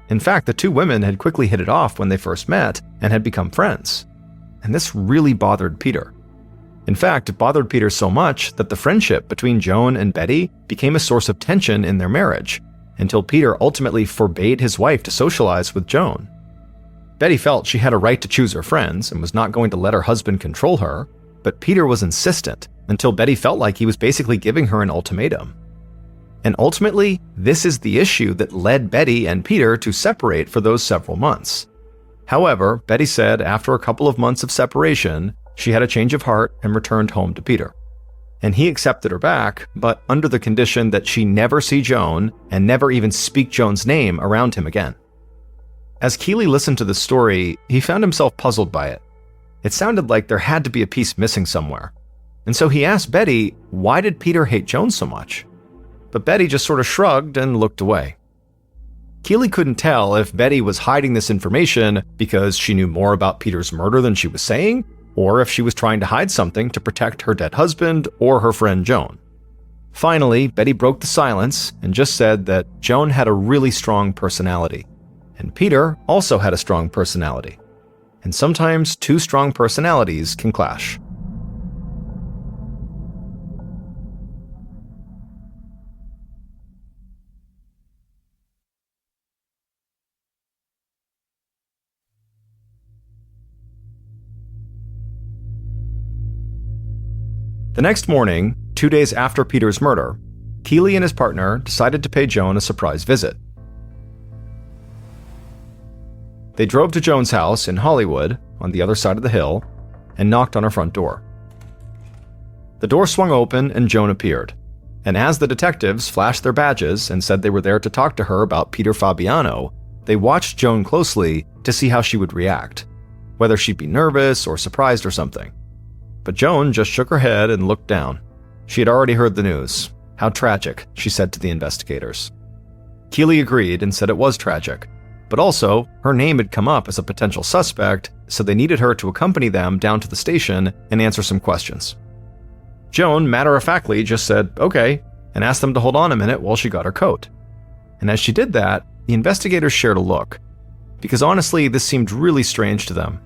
In fact, the two women had quickly hit it off when they first met and had become friends. And this really bothered Peter. In fact, it bothered Peter so much that the friendship between Joan and Betty became a source of tension in their marriage, until Peter ultimately forbade his wife to socialize with Joan. Betty felt she had a right to choose her friends and was not going to let her husband control her, but Peter was insistent until Betty felt like he was basically giving her an ultimatum. And ultimately, this is the issue that led Betty and Peter to separate for those several months. However, Betty said after a couple of months of separation, she had a change of heart and returned home to Peter. And he accepted her back, but under the condition that she never see Joan and never even speak Joan's name around him again. As Keely listened to the story, he found himself puzzled by it. It sounded like there had to be a piece missing somewhere. And so he asked Betty, why did Peter hate Joan so much? But Betty just sort of shrugged and looked away. Keely couldn't tell if Betty was hiding this information because she knew more about Peter's murder than she was saying, or if she was trying to hide something to protect her dead husband or her friend Joan. Finally, Betty broke the silence and just said that Joan had a really strong personality, and Peter also had a strong personality. And sometimes two strong personalities can clash. The next morning, 2 days after Peter's murder, Keely and his partner decided to pay Joan a surprise visit. They drove to Joan's house in Hollywood, on the other side of the hill, and knocked on her front door. The door swung open and Joan appeared, and as the detectives flashed their badges and said they were there to talk to her about Peter Fabiano, they watched Joan closely to see how she would react, whether she'd be nervous or surprised or something. But Joan just shook her head and looked down. She had already heard the news. How tragic, she said to the investigators. Keely agreed and said it was tragic, but also her name had come up as a potential suspect, so they needed her to accompany them down to the station and answer some questions. Joan matter-of-factly just said, okay, and asked them to hold on a minute while she got her coat. And as she did that, the investigators shared a look, because honestly, this seemed really strange to them.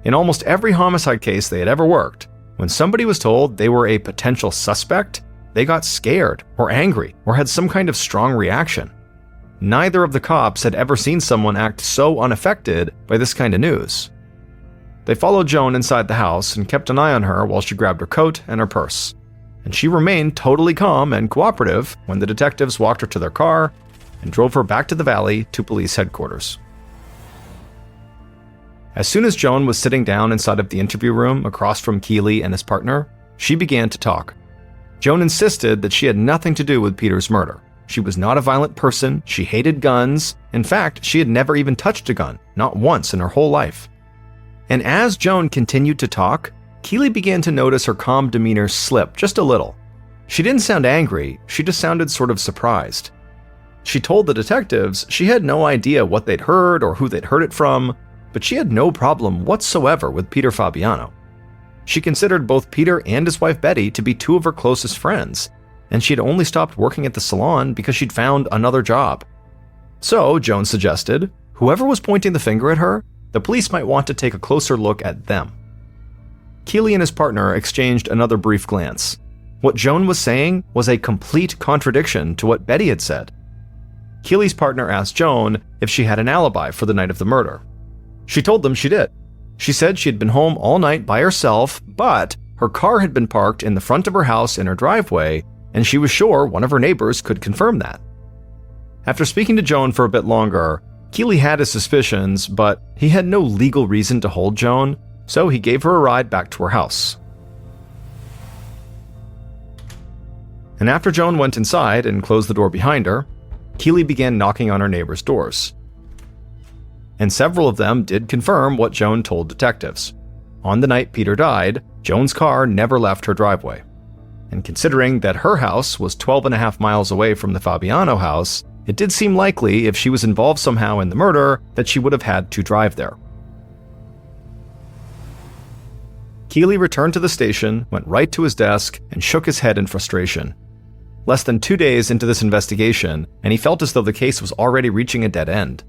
In almost every homicide case they had ever worked, when somebody was told they were a potential suspect, they got scared or angry or had some kind of strong reaction. Neither of the cops had ever seen someone act so unaffected by this kind of news. They followed Joan inside the house and kept an eye on her while she grabbed her coat and her purse. And she remained totally calm and cooperative when the detectives walked her to their car and drove her back to the valley to police headquarters. As soon as Joan was sitting down inside of the interview room across from Keely and his partner, she began to talk. Joan insisted that she had nothing to do with Peter's murder. She was not a violent person, she hated guns. In fact, she had never even touched a gun, not once in her whole life. And as Joan continued to talk, Keely began to notice her calm demeanor slip just a little. She didn't sound angry, she just sounded sort of surprised. She told the detectives she had no idea what they'd heard or who they'd heard it from, but she had no problem whatsoever with Peter Fabiano. She considered both Peter and his wife Betty to be two of her closest friends, and she had only stopped working at the salon because she'd found another job. So, Joan suggested, whoever was pointing the finger at her, the police might want to take a closer look at them. Keely and his partner exchanged another brief glance. What Joan was saying was a complete contradiction to what Betty had said. Keely's partner asked Joan if she had an alibi for the night of the murder. She told them she did. She said she had been home all night by herself, but her car had been parked in the front of her house in her driveway, and she was sure one of her neighbors could confirm that. After speaking to Joan for a bit longer, Keeley had his suspicions, but he had no legal reason to hold Joan, so he gave her a ride back to her house. And after Joan went inside and closed the door behind her, Keeley began knocking on her neighbors' doors. And several of them did confirm what Joan told detectives. On the night Peter died, Joan's car never left her driveway. And considering that her house was 12.5 miles away from the Fabiano house, it did seem likely if she was involved somehow in the murder that she would have had to drive there. Keeley returned to the station, went right to his desk, and shook his head in frustration. Less than 2 days into this investigation, and he felt as though the case was already reaching a dead end.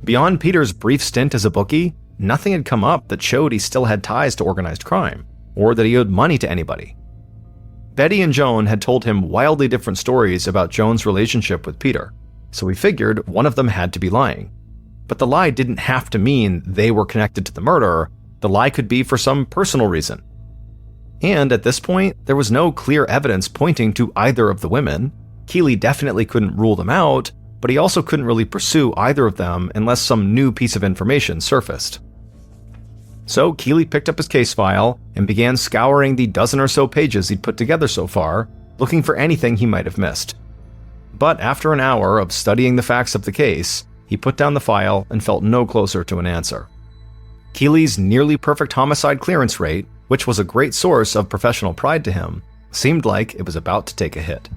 Beyond Peter's brief stint as a bookie, nothing had come up that showed he still had ties to organized crime, or that he owed money to anybody. Betty and Joan had told him wildly different stories about Joan's relationship with Peter, so he figured one of them had to be lying. But the lie didn't have to mean they were connected to the murder. The lie could be for some personal reason. And at this point, there was no clear evidence pointing to either of the women. Keeley definitely couldn't rule them out, but he also couldn't really pursue either of them unless some new piece of information surfaced. So Keeley picked up his case file and began scouring the dozen or so pages he'd put together so far, looking for anything he might have missed. But after an hour of studying the facts of the case, he put down the file and felt no closer to an answer. Keeley's nearly perfect homicide clearance rate, which was a great source of professional pride to him, seemed like it was about to take a hit.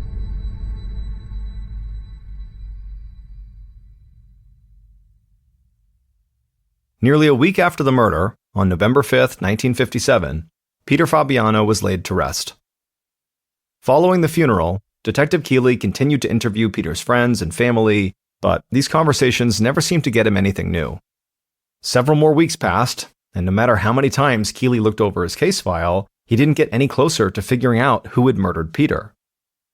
Nearly a week after the murder, on November 5th, 1957, Peter Fabiano was laid to rest. Following the funeral, Detective Keeley continued to interview Peter's friends and family, but these conversations never seemed to get him anything new. Several more weeks passed, and no matter how many times Keeley looked over his case file, he didn't get any closer to figuring out who had murdered Peter.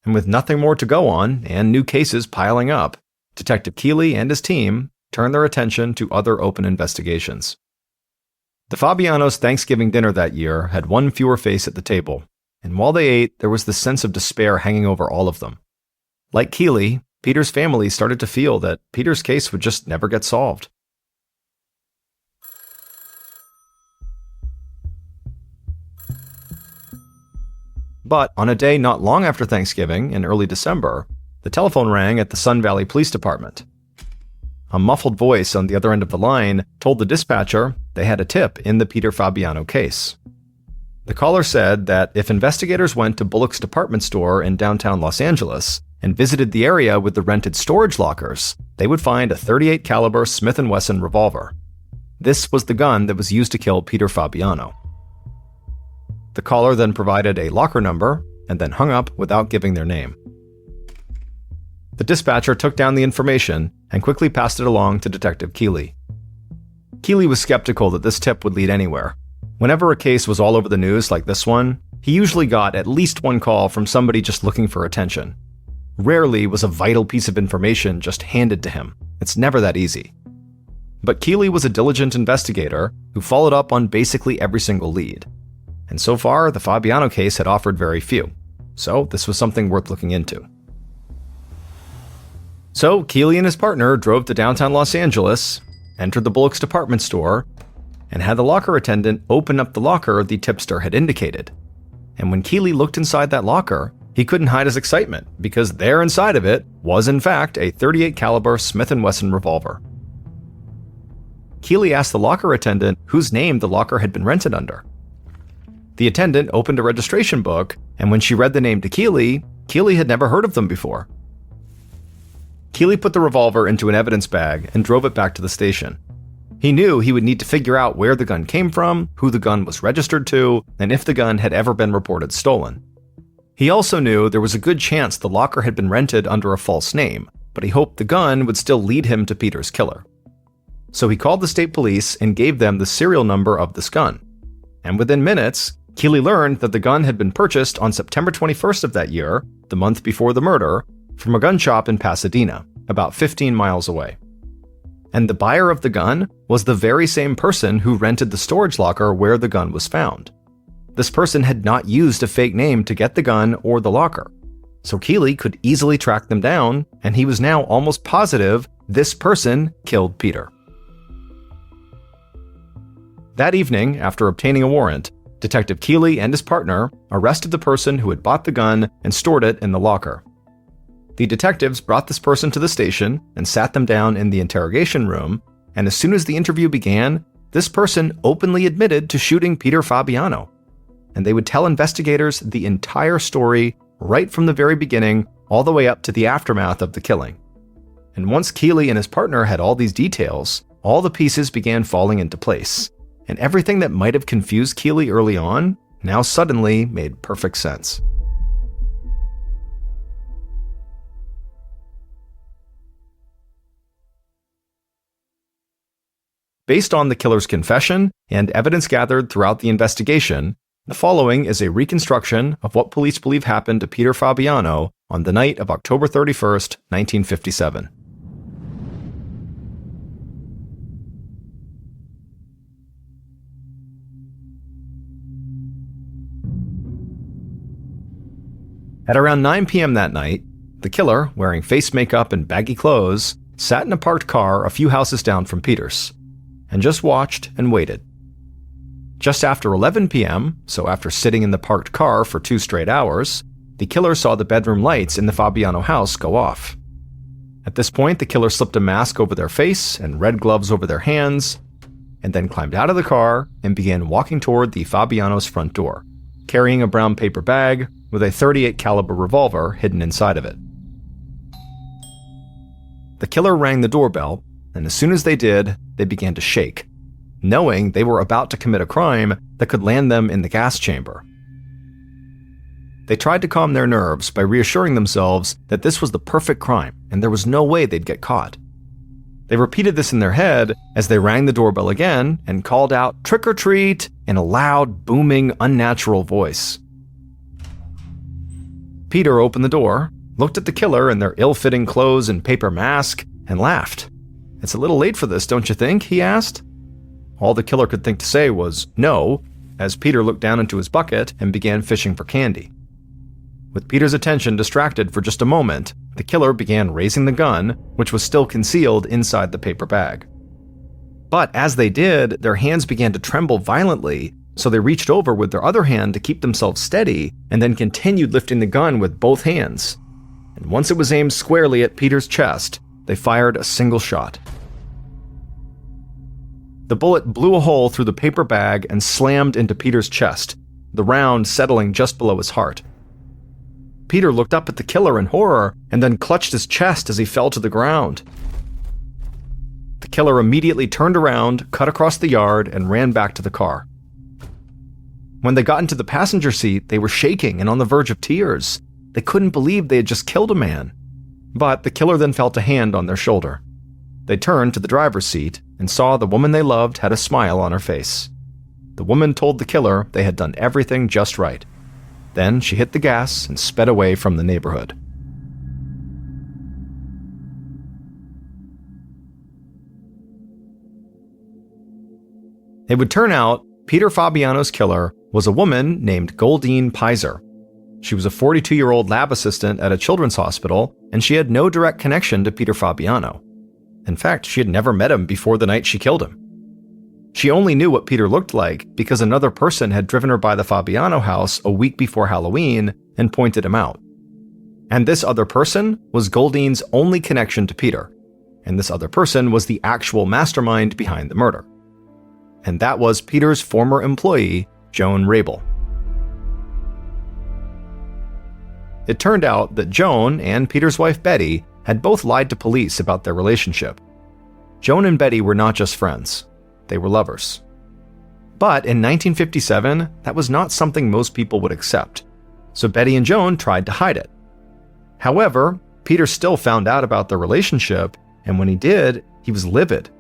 And with nothing more to go on, and new cases piling up, Detective Keeley and his team turned their attention to other open investigations. The Fabianos' Thanksgiving dinner that year had one fewer face at the table, and while they ate, there was this sense of despair hanging over all of them. Like Keeley, Peter's family started to feel that Peter's case would just never get solved. But on a day not long after Thanksgiving, in early December, the telephone rang at the Sun Valley Police Department. A muffled voice on the other end of the line told the dispatcher they had a tip in the Peter Fabiano case. The caller said that if investigators went to Bullock's department store in downtown Los Angeles and visited the area with the rented storage lockers, they would find a .38 caliber Smith & Wesson revolver. This was the gun that was used to kill Peter Fabiano. The caller then provided a locker number and then hung up without giving their name. The dispatcher took down the information and quickly passed it along to Detective Keeley. Keeley was skeptical that this tip would lead anywhere. Whenever a case was all over the news like this one, he usually got at least one call from somebody just looking for attention. Rarely was a vital piece of information just handed to him. It's never that easy. But Keeley was a diligent investigator who followed up on basically every single lead. And so far, the Fabiano case had offered very few. So this was something worth looking into. So Keeley and his partner drove to downtown Los Angeles, entered the Bullock's department store, and had the locker attendant open up the locker the tipster had indicated. And when Keeley looked inside that locker, he couldn't hide his excitement because there inside of it was in fact a .38 caliber Smith & Wesson revolver. Keeley asked the locker attendant whose name the locker had been rented under. The attendant opened a registration book, and when she read the name to Keeley, Keeley had never heard of them before. Keeley put the revolver into an evidence bag and drove it back to the station. He knew he would need to figure out where the gun came from, who the gun was registered to, and if the gun had ever been reported stolen. He also knew there was a good chance the locker had been rented under a false name, but he hoped the gun would still lead him to Peter's killer. So he called the state police and gave them the serial number of this gun. And within minutes, Keeley learned that the gun had been purchased on September 21st of that year, the month before the murder, from a gun shop in Pasadena, about 15 miles away. And the buyer of the gun was the very same person who rented the storage locker where the gun was found. This person had not used a fake name to get the gun or the locker. So Keeley could easily track them down, and he was now almost positive this person killed Peter. That evening, after obtaining a warrant, Detective Keeley and his partner arrested the person who had bought the gun and stored it in the locker. The detectives brought this person to the station and sat them down in the interrogation room, and as soon as the interview began, this person openly admitted to shooting Peter Fabiano. And they would tell investigators the entire story right from the very beginning all the way up to the aftermath of the killing. And once Keeley and his partner had all these details, all the pieces began falling into place. And everything that might have confused Keeley early on now suddenly made perfect sense. Based on the killer's confession and evidence gathered throughout the investigation, the following is a reconstruction of what police believe happened to Peter Fabiano on the night of October 31st, 1957. At around 9 p.m. that night, the killer, wearing face makeup and baggy clothes, sat in a parked car a few houses down from Peter's, and just watched and waited. Just after 11 p.m., so after sitting in the parked car for 2 straight hours, the killer saw the bedroom lights in the Fabiano house go off. At this point, the killer slipped a mask over their face and red gloves over their hands, and then climbed out of the car and began walking toward the Fabiano's front door, carrying a brown paper bag with a .38 caliber revolver hidden inside of it. The killer rang the doorbell, and as soon as they did, they began to shake, knowing they were about to commit a crime that could land them in the gas chamber. They tried to calm their nerves by reassuring themselves that this was the perfect crime and there was no way they'd get caught. They repeated this in their head as they rang the doorbell again and called out "trick or treat" in a loud, booming, unnatural voice. Peter opened the door, looked at the killer in their ill-fitting clothes and paper mask, and laughed. "It's a little late for this, don't you think?" he asked. All the killer could think to say was "no," as Peter looked down into his bucket and began fishing for candy. With Peter's attention distracted for just a moment, the killer began raising the gun, which was still concealed inside the paper bag. But as they did, their hands began to tremble violently, so they reached over with their other hand to keep themselves steady, and then continued lifting the gun with both hands. And once it was aimed squarely at Peter's chest, they fired a single shot. The bullet blew a hole through the paper bag and slammed into Peter's chest, the round settling just below his heart. Peter looked up at the killer in horror and then clutched his chest as he fell to the ground. The killer immediately turned around, cut across the yard, and ran back to the car. When they got into the passenger seat, they were shaking and on the verge of tears. They couldn't believe they had just killed a man. But the killer then felt a hand on their shoulder. They turned to the driver's seat and saw the woman they loved had a smile on her face. The woman told the killer they had done everything just right. Then she hit the gas and sped away from the neighborhood. It would turn out Peter Fabiano's killer was a woman named Goldine Pizer. She was a 42-year-old lab assistant at a children's hospital, and she had no direct connection to Peter Fabiano. In fact, she had never met him before the night she killed him. She only knew what Peter looked like because another person had driven her by the Fabiano house a week before Halloween and pointed him out. And this other person was Goldine's only connection to Peter, and this other person was the actual mastermind behind the murder. And that was Peter's former employee, Joan Rabel. It turned out that Joan and Peter's wife Betty had both lied to police about their relationship. Joan and Betty were not just friends, they were lovers. But in 1957, that was not something most people would accept, so Betty and Joan tried to hide it. However, Peter still found out about their relationship, and when he did, he was livid.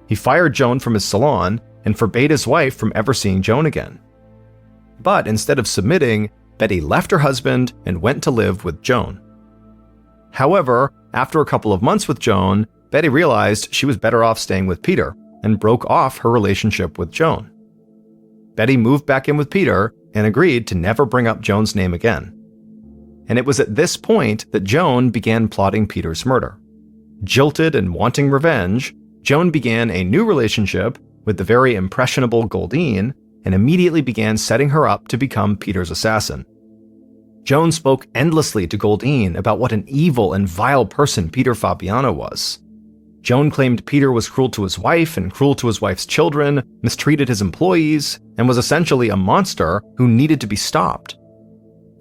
He fired Joan from his salon and forbade his wife from ever seeing Joan again. But instead of submitting, Betty left her husband and went to live with Joan. However, after a couple of months with Joan, Betty realized she was better off staying with Peter and broke off her relationship with Joan. Betty moved back in with Peter and agreed to never bring up Joan's name again. And it was at this point that Joan began plotting Peter's murder. Jilted and wanting revenge, Joan began a new relationship with the very impressionable Goldine and immediately began setting her up to become Peter's assassin. Joan spoke endlessly to Goldine about what an evil and vile person Peter Fabiano was. Joan claimed Peter was cruel to his wife and cruel to his wife's children, mistreated his employees, and was essentially a monster who needed to be stopped.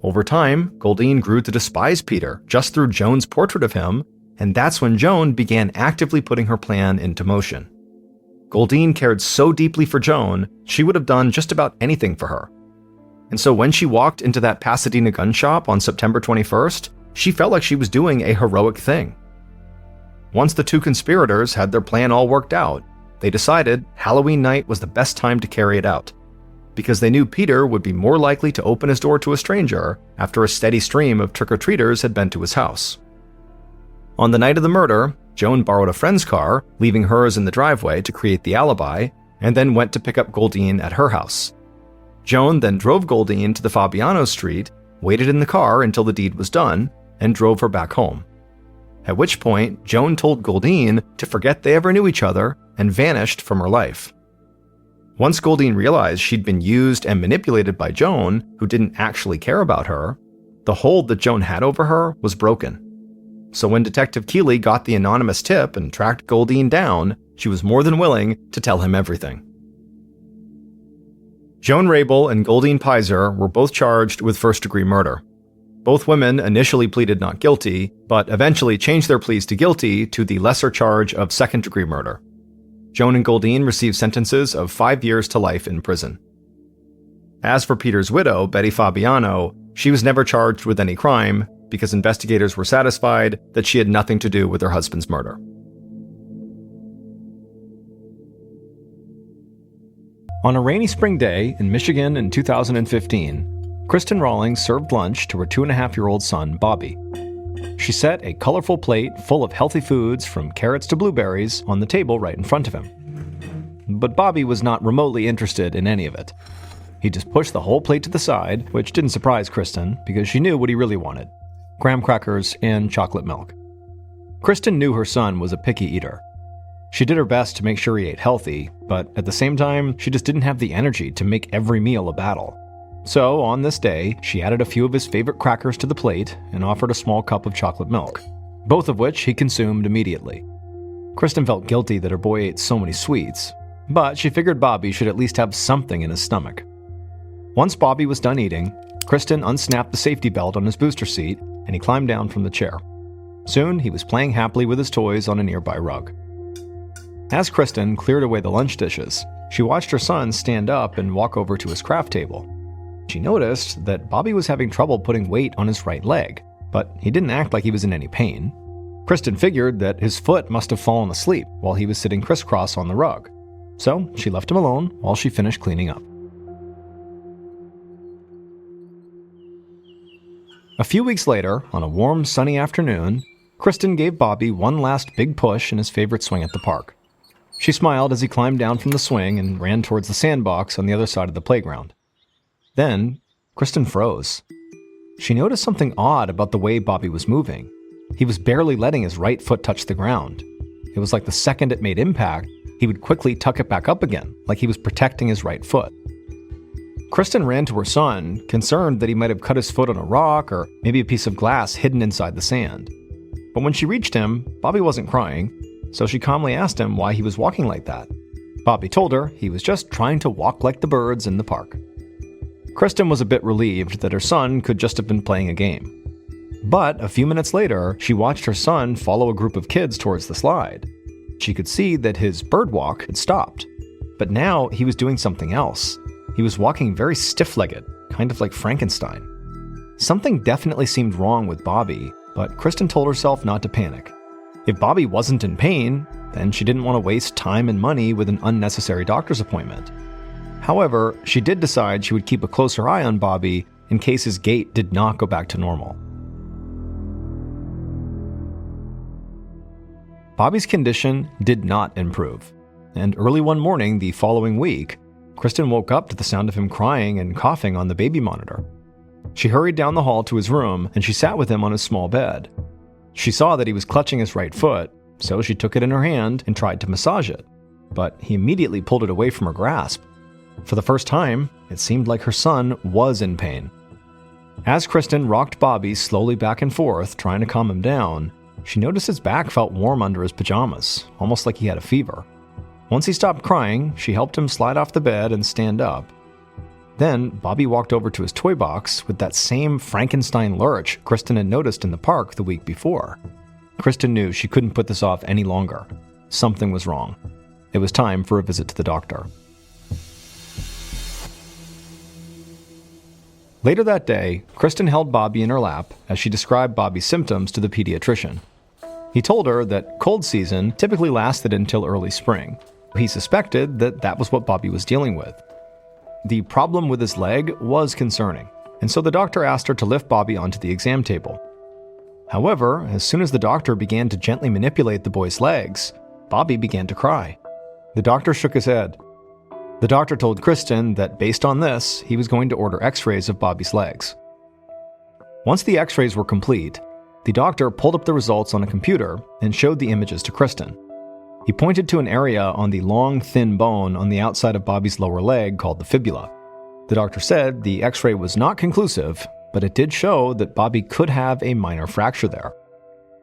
Over time, Goldine grew to despise Peter just through Joan's portrait of him, and that's when Joan began actively putting her plan into motion. Goldine cared so deeply for Joan, she would have done just about anything for her. And so when she walked into that Pasadena gun shop on September 21st, she felt like she was doing a heroic thing. Once the two conspirators had their plan all worked out, they decided Halloween night was the best time to carry it out, because they knew Peter would be more likely to open his door to a stranger after a steady stream of trick-or-treaters had been to his house. On the night of the murder, Joan borrowed a friend's car, leaving hers in the driveway to create the alibi, and then went to pick up Goldine at her house. Joan then drove Goldine to the Fabiano street, waited in the car until the deed was done, and drove her back home. At which point, Joan told Goldine to forget they ever knew each other and vanished from her life. Once Goldine realized she'd been used and manipulated by Joan, who didn't actually care about her, the hold that Joan had over her was broken. So when Detective Keeley got the anonymous tip and tracked Goldine down, she was more than willing to tell him everything. Joan Rabel and Goldine Pizer were both charged with first-degree murder. Both women initially pleaded not guilty, but eventually changed their pleas to guilty to the lesser charge of second-degree murder. Joan and Goldine received sentences of 5 years to life in prison. As for Peter's widow, Betty Fabiano, she was never charged with any crime because investigators were satisfied that she had nothing to do with her husband's murder. On a rainy spring day in Michigan in 2015, Kristen Rawlings served lunch to her 2.5-year-old son, Bobby. She set a colorful plate full of healthy foods from carrots to blueberries on the table right in front of him. But Bobby was not remotely interested in any of it. He just pushed the whole plate to the side, which didn't surprise Kristen because she knew what he really wanted: graham crackers and chocolate milk. Kristen knew her son was a picky eater. She did her best to make sure he ate healthy, but at the same time, she just didn't have the energy to make every meal a battle. So, on this day, she added a few of his favorite crackers to the plate and offered a small cup of chocolate milk, both of which he consumed immediately. Kristen felt guilty that her boy ate so many sweets, but she figured Bobby should at least have something in his stomach. Once Bobby was done eating, Kristen unsnapped the safety belt on his booster seat and he climbed down from the chair. Soon, he was playing happily with his toys on a nearby rug. As Kristen cleared away the lunch dishes, she watched her son stand up and walk over to his craft table. She noticed that Bobby was having trouble putting weight on his right leg, but he didn't act like he was in any pain. Kristen figured that his foot must have fallen asleep while he was sitting crisscross on the rug. So she left him alone while she finished cleaning up. A few weeks later, on a warm, sunny afternoon, Kristen gave Bobby one last big push in his favorite swing at the park. She smiled as he climbed down from the swing and ran towards the sandbox on the other side of the playground. Then, Kristen froze. She noticed something odd about the way Bobby was moving. He was barely letting his right foot touch the ground. It was like the second it made impact, he would quickly tuck it back up again, like he was protecting his right foot. Kristen ran to her son, concerned that he might have cut his foot on a rock or maybe a piece of glass hidden inside the sand. But when she reached him, Bobby wasn't crying, so she calmly asked him why he was walking like that. Bobby told her he was just trying to walk like the birds in the park. Kristen was a bit relieved that her son could just have been playing a game. But a few minutes later, she watched her son follow a group of kids towards the slide. She could see that his bird walk had stopped, but now he was doing something else. He was walking very stiff-legged, kind of like Frankenstein. Something definitely seemed wrong with Bobby, but Kristen told herself not to panic. If Bobby wasn't in pain, then she didn't want to waste time and money with an unnecessary doctor's appointment. However, she did decide she would keep a closer eye on Bobby in case his gait did not go back to normal. Bobby's condition did not improve, and early one morning the following week, Kristen woke up to the sound of him crying and coughing on the baby monitor. She hurried down the hall to his room and she sat with him on his small bed. She saw that he was clutching his right foot, so she took it in her hand and tried to massage it. But he immediately pulled it away from her grasp. For the first time, it seemed like her son was in pain. As Kristen rocked Bobby slowly back and forth, trying to calm him down, she noticed his back felt warm under his pajamas, almost like he had a fever. Once he stopped crying, she helped him slide off the bed and stand up. Then, Bobby walked over to his toy box with that same Frankenstein lurch Kristen had noticed in the park the week before. Kristen knew she couldn't put this off any longer. Something was wrong. It was time for a visit to the doctor. Later that day, Kristen held Bobby in her lap as she described Bobby's symptoms to the pediatrician. He told her that cold season typically lasted until early spring. He suspected that that was what Bobby was dealing with. The problem with his leg was concerning, and so the doctor asked her to lift Bobby onto the exam table. However, as soon as the doctor began to gently manipulate the boy's legs, Bobby began to cry. The doctor shook his head. The doctor told Kristen that based on this, he was going to order x-rays of Bobby's legs. Once the x-rays were complete, the doctor pulled up the results on a computer and showed the images to Kristen. He pointed to an area on the long, thin bone on the outside of Bobby's lower leg called the fibula. The doctor said the x-ray was not conclusive, but it did show that Bobby could have a minor fracture there.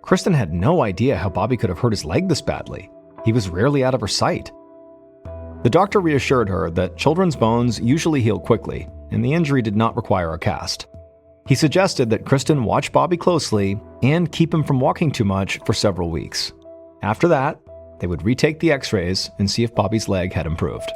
Kristen had no idea how Bobby could have hurt his leg this badly. He was rarely out of her sight. The doctor reassured her that children's bones usually heal quickly, and the injury did not require a cast. He suggested that Kristen watch Bobby closely and keep him from walking too much for several weeks. After that, they would retake the x-rays and see if Bobby's leg had improved.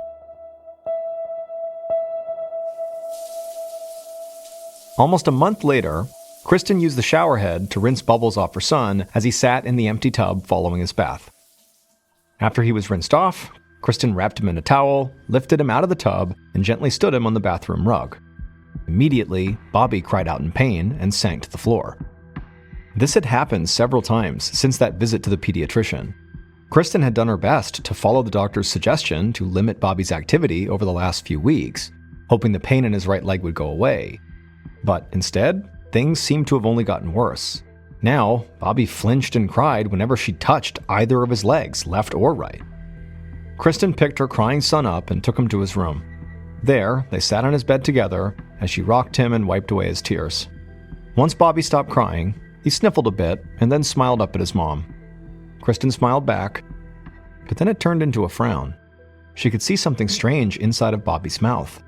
Almost a month later, Kristen used the shower head to rinse bubbles off her son as he sat in the empty tub following his bath. After he was rinsed off, Kristen wrapped him in a towel, lifted him out of the tub, and gently stood him on the bathroom rug. Immediately, Bobby cried out in pain and sank to the floor. This had happened several times since that visit to the pediatrician. Kristen had done her best to follow the doctor's suggestion to limit Bobby's activity over the last few weeks, hoping the pain in his right leg would go away. But instead, things seemed to have only gotten worse. Now, Bobby flinched and cried whenever she touched either of his legs, left or right. Kristen picked her crying son up and took him to his room. There, they sat on his bed together as she rocked him and wiped away his tears. Once Bobby stopped crying, he sniffled a bit and then smiled up at his mom. Kristen smiled back, but then it turned into a frown. She could see something strange inside of Bobby's mouth.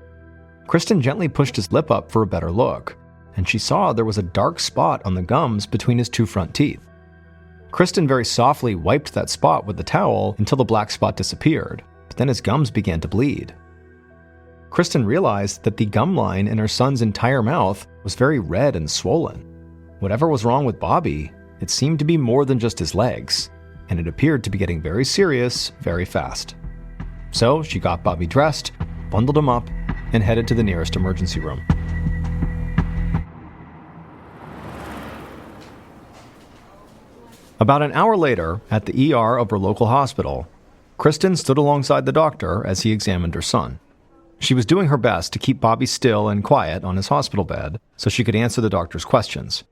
Kristen gently pushed his lip up for a better look, and she saw there was a dark spot on the gums between his two front teeth. Kristen very softly wiped that spot with the towel until the black spot disappeared, but then his gums began to bleed. Kristen realized that the gum line in her son's entire mouth was very red and swollen. Whatever was wrong with Bobby, it seemed to be more than just his legs, and it appeared to be getting very serious very fast. So she got Bobby dressed, bundled him up, and headed to the nearest emergency room. About an hour later, at the ER of her local hospital, Kristen stood alongside the doctor as he examined her son. She was doing her best to keep Bobby still and quiet on his hospital bed so she could answer the doctor's questions.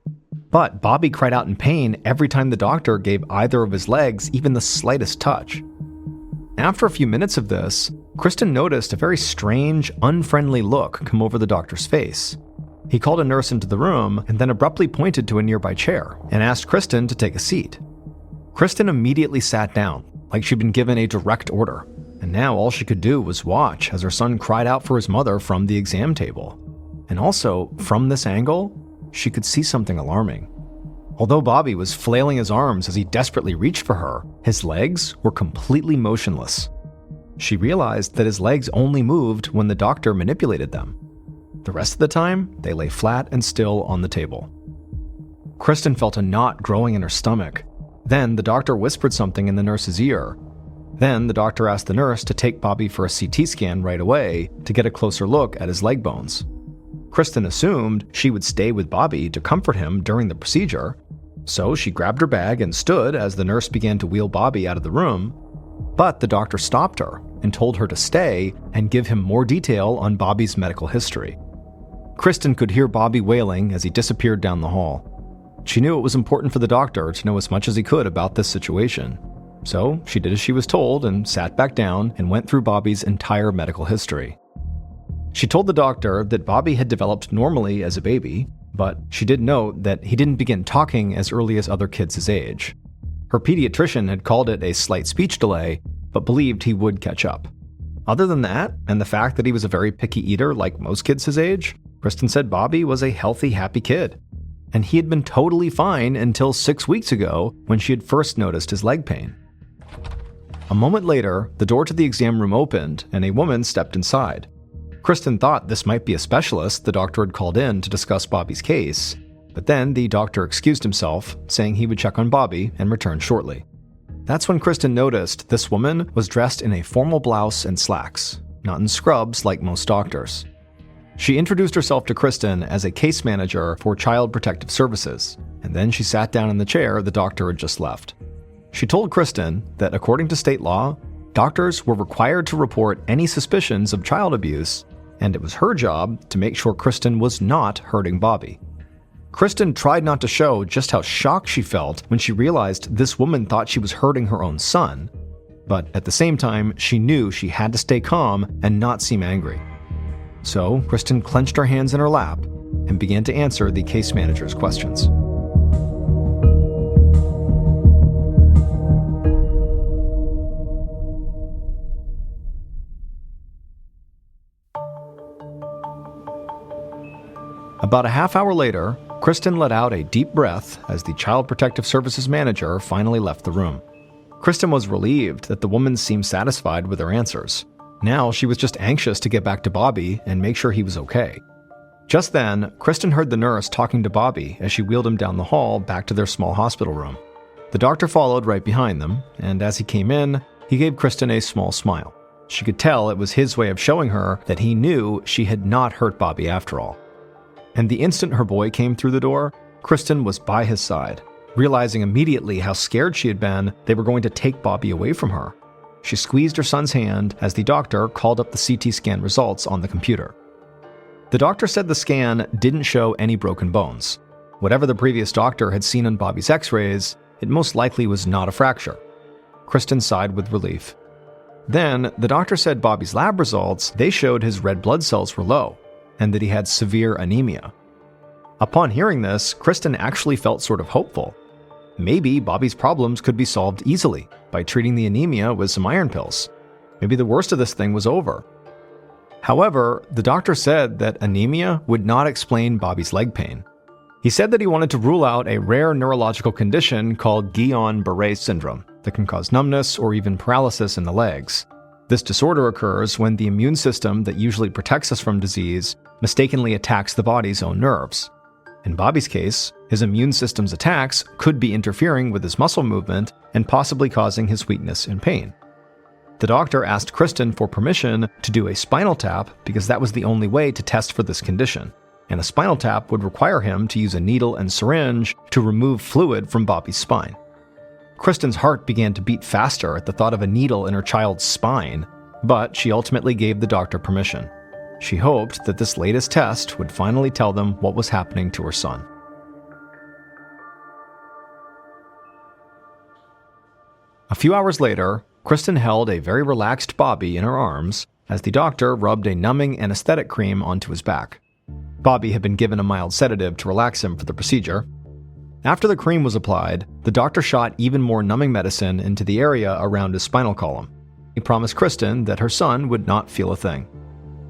But Bobby cried out in pain every time the doctor gave either of his legs even the slightest touch. After a few minutes of this, Kristen noticed a very strange, unfriendly look come over the doctor's face. He called a nurse into the room and then abruptly pointed to a nearby chair and asked Kristen to take a seat. Kristen immediately sat down, like she'd been given a direct order, and now all she could do was watch as her son cried out for his mother from the exam table. And also, from this angle, she could see something alarming. Although Bobby was flailing his arms as he desperately reached for her, his legs were completely motionless. She realized that his legs only moved when the doctor manipulated them. The rest of the time, they lay flat and still on the table. Kristen felt a knot growing in her stomach. Then the doctor whispered something in the nurse's ear. Then the doctor asked the nurse to take Bobby for a CT scan right away to get a closer look at his leg bones. Kristen assumed she would stay with Bobby to comfort him during the procedure, so she grabbed her bag and stood as the nurse began to wheel Bobby out of the room. But the doctor stopped her and told her to stay and give him more detail on Bobby's medical history. Kristen could hear Bobby wailing as he disappeared down the hall. She knew it was important for the doctor to know as much as he could about this situation, So she did as she was told and sat back down and went through Bobby's entire medical history. She told the doctor that Bobby had developed normally as a baby, but she did note that he didn't begin talking as early as other kids his age. Her pediatrician had called it a slight speech delay, but believed he would catch up. Other than that, and the fact that he was a very picky eater like most kids his age, Kristen said Bobby was a healthy, happy kid. And he had been totally fine until 6 weeks ago when she had first noticed his leg pain. A moment later, the door to the exam room opened and a woman stepped inside. Kristen thought this might be a specialist the doctor had called in to discuss Bobby's case, but then the doctor excused himself, saying he would check on Bobby and return shortly. That's when Kristen noticed this woman was dressed in a formal blouse and slacks, not in scrubs like most doctors. She introduced herself to Kristen as a case manager for Child Protective Services, and then she sat down in the chair the doctor had just left. She told Kristen that according to state law, doctors were required to report any suspicions of child abuse, and it was her job to make sure Kristen was not hurting Bobby. Kristen tried not to show just how shocked she felt when she realized this woman thought she was hurting her own son, but at the same time, she knew she had to stay calm and not seem angry. So, Kristen clenched her hands in her lap and began to answer the case manager's questions. About a half hour later, Kristen let out a deep breath as the Child Protective Services manager finally left the room. Kristen was relieved that the woman seemed satisfied with her answers. Now she was just anxious to get back to Bobby and make sure he was okay. Just then, Kristen heard the nurse talking to Bobby as she wheeled him down the hall back to their small hospital room. The doctor followed right behind them, and as he came in, he gave Kristen a small smile. She could tell it was his way of showing her that he knew she had not hurt Bobby after all. And the instant her boy came through the door, Kristen was by his side, realizing immediately how scared she had been they were going to take Bobby away from her. She squeezed her son's hand as the doctor called up the CT scan results on the computer. The doctor said the scan didn't show any broken bones. Whatever the previous doctor had seen on Bobby's x-rays, it most likely was not a fracture. Kristen sighed with relief. Then, the doctor said Bobby's lab results, they showed his red blood cells were low, and that he had severe anemia. Upon hearing this, Kristen actually felt sort of hopeful. Maybe Bobby's problems could be solved easily by treating the anemia with some iron pills. Maybe the worst of this thing was over. However, the doctor said that anemia would not explain Bobby's leg pain. He said that he wanted to rule out a rare neurological condition called Guillain-Barré syndrome that can cause numbness or even paralysis in the legs. This disorder occurs when the immune system that usually protects us from disease mistakenly attacks the body's own nerves. In Bobby's case, his immune system's attacks could be interfering with his muscle movement and possibly causing his weakness and pain. The doctor asked Kristen for permission to do a spinal tap because that was the only way to test for this condition, and a spinal tap would require him to use a needle and syringe to remove fluid from Bobby's spine. Kristen's heart began to beat faster at the thought of a needle in her child's spine, but she ultimately gave the doctor permission. She hoped that this latest test would finally tell them what was happening to her son. A few hours later, Kristen held a very relaxed Bobby in her arms as the doctor rubbed a numbing anesthetic cream onto his back. Bobby had been given a mild sedative to relax him for the procedure. After the cream was applied, the doctor shot even more numbing medicine into the area around his spinal column. He promised Kristen that her son would not feel a thing.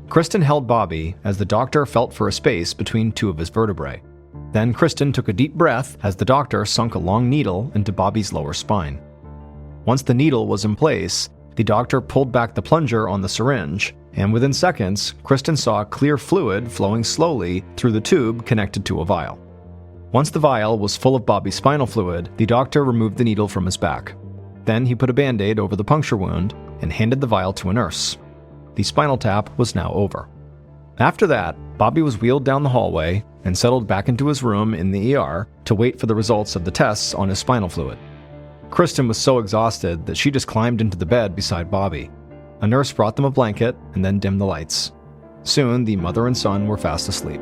Kristen held Bobby as the doctor felt for a space between two of his vertebrae. Then Kristen took a deep breath as the doctor sunk a long needle into Bobby's lower spine. Once the needle was in place, the doctor pulled back the plunger on the syringe, and within seconds, Kristen saw clear fluid flowing slowly through the tube connected to a vial. Once the vial was full of Bobby's spinal fluid, the doctor removed the needle from his back. Then he put a Band-Aid over the puncture wound and handed the vial to a nurse. The spinal tap was now over. After that, Bobby was wheeled down the hallway and settled back into his room in the ER to wait for the results of the tests on his spinal fluid. Kristen was so exhausted that she just climbed into the bed beside Bobby. A nurse brought them a blanket and then dimmed the lights. Soon, the mother and son were fast asleep.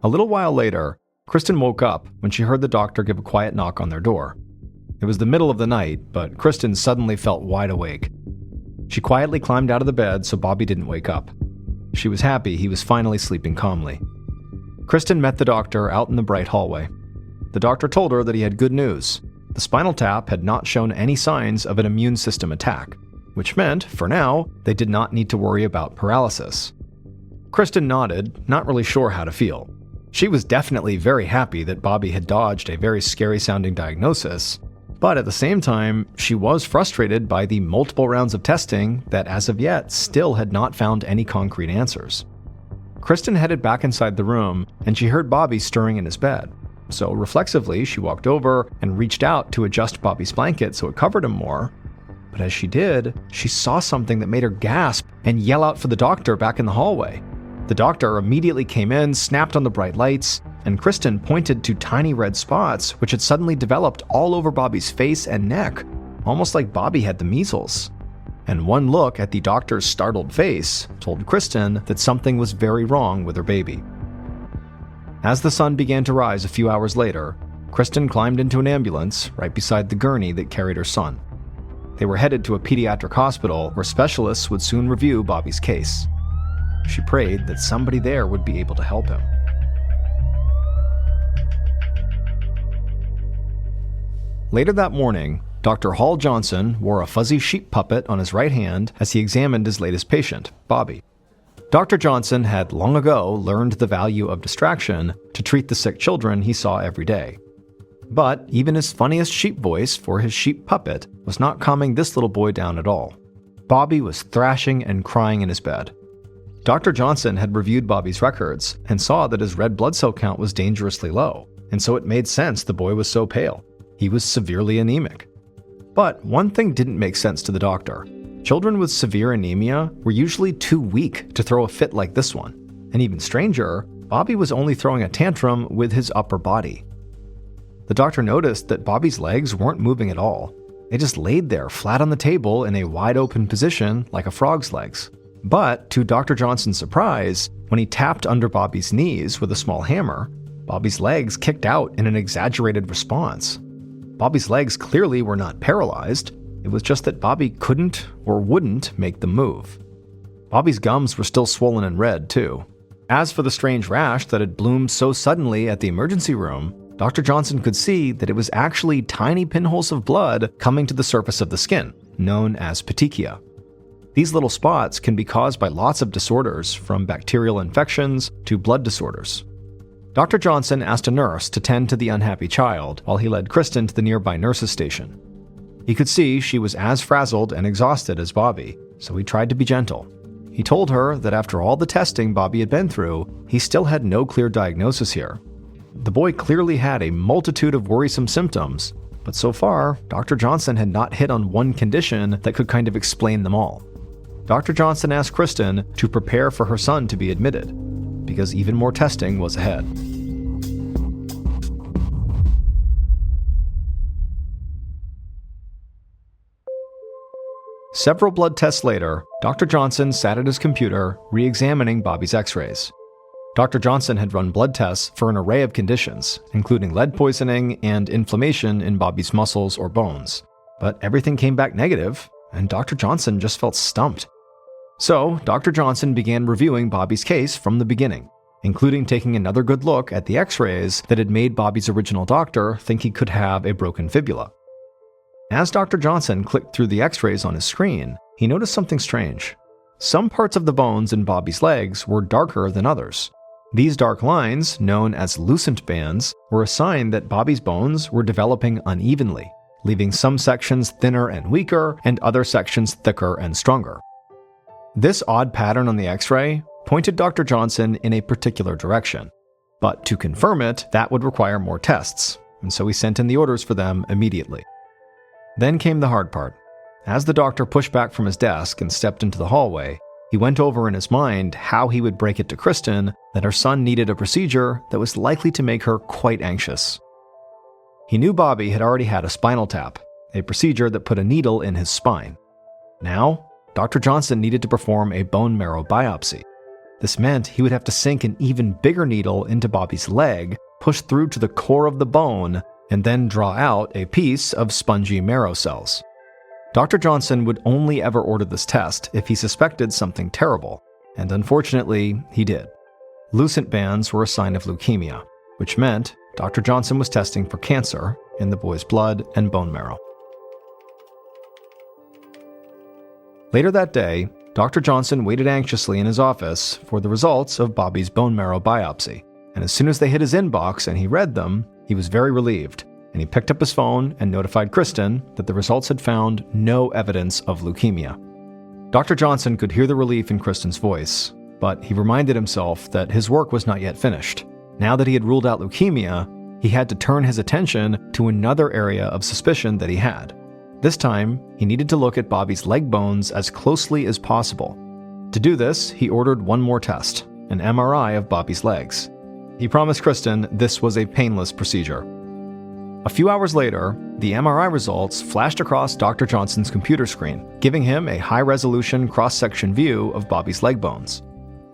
A little while later, Kristen woke up when she heard the doctor give a quiet knock on their door. It was the middle of the night, but Kristen suddenly felt wide awake. She quietly climbed out of the bed so Bobby didn't wake up. She was happy he was finally sleeping calmly. Kristen met the doctor out in the bright hallway. The doctor told her that he had good news. The spinal tap had not shown any signs of an immune system attack, which meant, for now, they did not need to worry about paralysis. Kristen nodded, not really sure how to feel. She was definitely very happy that Bobby had dodged a very scary-sounding diagnosis, but at the same time, she was frustrated by the multiple rounds of testing that as of yet still had not found any concrete answers. Kristen headed back inside the room, and she heard Bobby stirring in his bed. So reflexively, she walked over and reached out to adjust Bobby's blanket so it covered him more. But as she did, she saw something that made her gasp and yell out for the doctor back in the hallway. The doctor immediately came in, snapped on the bright lights, and Kristen pointed to tiny red spots which had suddenly developed all over Bobby's face and neck, almost like Bobby had the measles. And one look at the doctor's startled face told Kristen that something was very wrong with her baby. As the sun began to rise a few hours later, Kristen climbed into an ambulance right beside the gurney that carried her son. They were headed to a pediatric hospital where specialists would soon review Bobby's case. She prayed that somebody there would be able to help him. Later that morning, Dr. Hall Johnson wore a fuzzy sheep puppet on his right hand as he examined his latest patient, Bobby. Dr. Johnson had long ago learned the value of distraction to treat the sick children he saw every day. But even his funniest sheep voice for his sheep puppet was not calming this little boy down at all. Bobby was thrashing and crying in his bed. Dr. Johnson had reviewed Bobby's records and saw that his red blood cell count was dangerously low, and so it made sense the boy was so pale. He was severely anemic. But one thing didn't make sense to the doctor. Children with severe anemia were usually too weak to throw a fit like this one. And even stranger, Bobby was only throwing a tantrum with his upper body. The doctor noticed that Bobby's legs weren't moving at all. They just laid there flat on the table in a wide open position like a frog's legs. But to Dr. Johnson's surprise, when he tapped under Bobby's knees with a small hammer, Bobby's legs kicked out in an exaggerated response. Bobby's legs clearly were not paralyzed. It was just that Bobby couldn't or wouldn't make them move. Bobby's gums were still swollen and red, too. As for the strange rash that had bloomed so suddenly at the emergency room, Dr. Johnson could see that it was actually tiny pinholes of blood coming to the surface of the skin, known as petechia. These little spots can be caused by lots of disorders, from bacterial infections to blood disorders. Dr. Johnson asked a nurse to tend to the unhappy child while he led Kristen to the nearby nurse's station. He could see she was as frazzled and exhausted as Bobby, so he tried to be gentle. He told her that after all the testing Bobby had been through, he still had no clear diagnosis here. The boy clearly had a multitude of worrisome symptoms, but so far, Dr. Johnson had not hit on one condition that could kind of explain them all. Dr. Johnson asked Kristen to prepare for her son to be admitted, because even more testing was ahead. Several blood tests later, Dr. Johnson sat at his computer, re-examining Bobby's x-rays. Dr. Johnson had run blood tests for an array of conditions, including lead poisoning and inflammation in Bobby's muscles or bones. But everything came back negative, and Dr. Johnson just felt stumped. So, Dr. Johnson began reviewing Bobby's case from the beginning, including taking another good look at the x-rays that had made Bobby's original doctor think he could have a broken fibula. As Dr. Johnson clicked through the x-rays on his screen, he noticed something strange. Some parts of the bones in Bobby's legs were darker than others. These dark lines, known as lucent bands, were a sign that Bobby's bones were developing unevenly, leaving some sections thinner and weaker and other sections thicker and stronger. This odd pattern on the x-ray pointed Dr. Johnson in a particular direction. But to confirm it, that would require more tests, and so he sent in the orders for them immediately. Then came the hard part. As the doctor pushed back from his desk and stepped into the hallway, he went over in his mind how he would break it to Kristen that her son needed a procedure that was likely to make her quite anxious. He knew Bobby had already had a spinal tap, a procedure that put a needle in his spine. Now, Dr. Johnson needed to perform a bone marrow biopsy. This meant he would have to sink an even bigger needle into Bobby's leg push through to the core of the bone, and then draw out a piece of spongy marrow cells. Dr. Johnson would only ever order this test if he suspected something terrible, and unfortunately, he did. Lucent bands were a sign of leukemia, which meant Dr. Johnson was testing for cancer in the boy's blood and bone marrow. Later that day, Dr. Johnson waited anxiously in his office for the results of Bobby's bone marrow biopsy, and as soon as they hit his inbox and he read them, he was very relieved, and he picked up his phone and notified Kristen that the results had found no evidence of leukemia. Dr. Johnson could hear the relief in Kristen's voice, but he reminded himself that his work was not yet finished. Now that he had ruled out leukemia, he had to turn his attention to another area of suspicion that he had. This time, he needed to look at Bobby's leg bones as closely as possible. To do this, he ordered one more test, an MRI of Bobby's legs. He promised Kristen this was a painless procedure. A few hours later, the MRI results flashed across Dr. Johnson's computer screen, giving him a high-resolution cross-section view of Bobby's leg bones.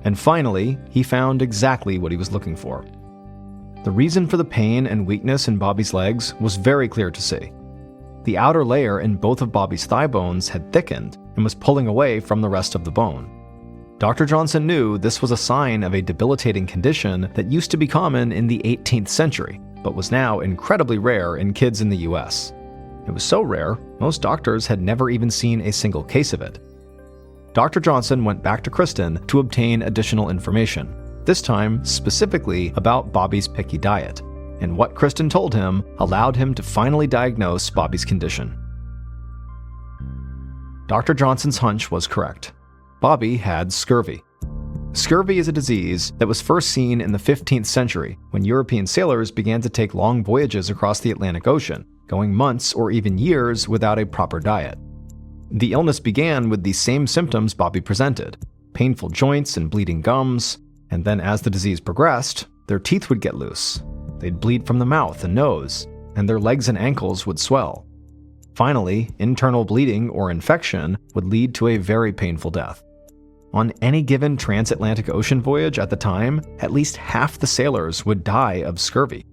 And finally, he found exactly what he was looking for. The reason for the pain and weakness in Bobby's legs was very clear to see. The outer layer in both of Bobby's thigh bones had thickened and was pulling away from the rest of the bone. Dr. Johnson knew this was a sign of a debilitating condition that used to be common in the 18th century, but was now incredibly rare in kids in the US. It was so rare, most doctors had never even seen a single case of it. Dr. Johnson went back to Kristen to obtain additional information, this time specifically about Bobby's picky diet. And what Kristen told him allowed him to finally diagnose Bobby's condition. Dr. Johnson's hunch was correct. Bobby had scurvy. Scurvy is a disease that was first seen in the 15th century when European sailors began to take long voyages across the Atlantic Ocean, going months or even years without a proper diet. The illness began with the same symptoms Bobby presented: painful joints and bleeding gums, and then as the disease progressed, their teeth would get loose. They'd bleed from the mouth and nose, and their legs and ankles would swell. Finally, internal bleeding or infection would lead to a very painful death. On any given transatlantic ocean voyage at the time, at least half the sailors would die of scurvy.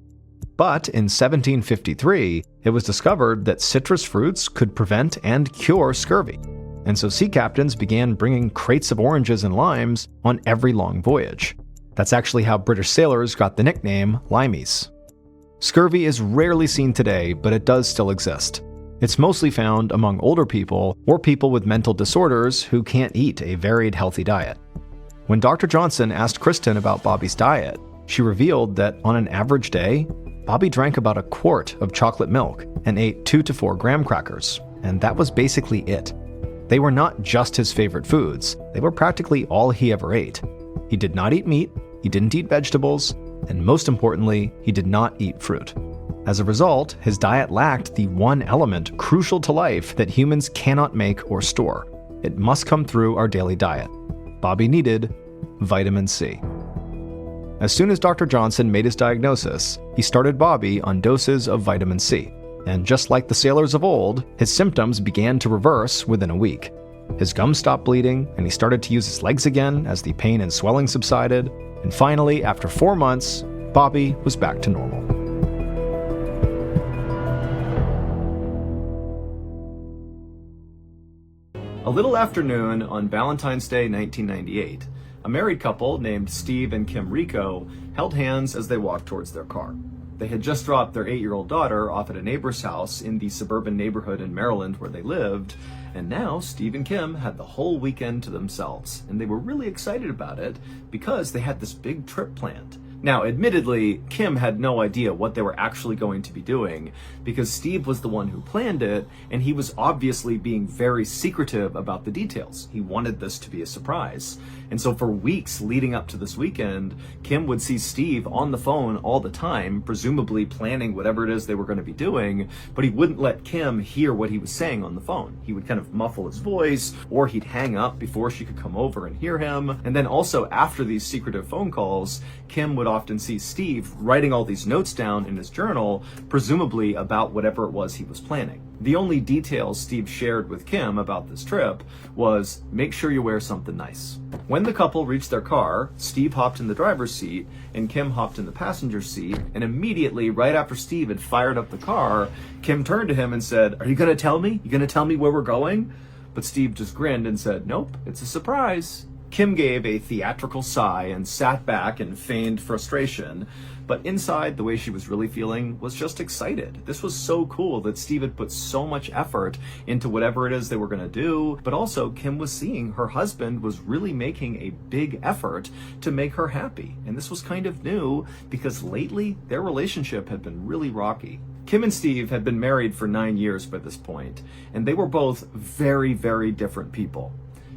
But in 1753, it was discovered that citrus fruits could prevent and cure scurvy, and so sea captains began bringing crates of oranges and limes on every long voyage. That's actually how British sailors got the nickname limeys. Scurvy is rarely seen today, but it does still exist. It's mostly found among older people or people with mental disorders who can't eat a varied, healthy diet. When Dr. Johnson asked Kristen about Bobby's diet, she revealed that on an average day, Bobby drank about a quart of chocolate milk and ate 2 to 4 graham crackers, and that was basically it. They were not just his favorite foods, they were practically all he ever ate. He did not eat meat, he didn't eat vegetables, and most importantly, he did not eat fruit. As a result, his diet lacked the one element crucial to life that humans cannot make or store. It must come through our daily diet. Bobby needed vitamin C. As soon as Dr. Johnson made his diagnosis, he started Bobby on doses of vitamin C. And just like the sailors of old, his symptoms began to reverse within a week. His gums stopped bleeding, and he started to use his legs again as the pain and swelling subsided. And finally, after 4 months, Bobby was back to normal. A little after noon on Valentine's Day 1998, a married couple named Steve and Kim Rico held hands as they walked towards their car. They had just dropped their 8-year-old daughter off at a neighbor's house in the suburban neighborhood in Maryland where they lived, and now Steve and Kim had the whole weekend to themselves, and they were really excited about it because they had this big trip planned. Now, admittedly, Kim had no idea what they were actually going to be doing because Steve was the one who planned it, and he was obviously being very secretive about the details. He wanted this to be a surprise. And so for weeks leading up to this weekend, Kim would see Steve on the phone all the time, presumably planning whatever it is they were going to be doing, but he wouldn't let Kim hear what he was saying on the phone. He would kind of muffle his voice, or he'd hang up before she could come over and hear him. And then also after these secretive phone calls, Kim would often see Steve writing all these notes down in his journal, presumably about whatever it was he was planning. The only details Steve shared with Kim about this trip was, make sure you wear something nice. When the couple reached their car, Steve hopped in the driver's seat and Kim hopped in the passenger seat, and immediately, right after Steve had fired up the car, Kim turned to him and said, "Are you gonna tell me? You gonna tell me where we're going?" But Steve just grinned and said, "Nope, it's a surprise." Kim gave a theatrical sigh and sat back and feigned frustration, but inside, the way she was really feeling was just excited. This was so cool that Steve had put so much effort into whatever it is they were going to do, but also Kim was seeing her husband was really making a big effort to make her happy. And this was kind of new because lately their relationship had been really rocky. Kim and Steve had been married for 9 years by this point, and they were both very, very different people.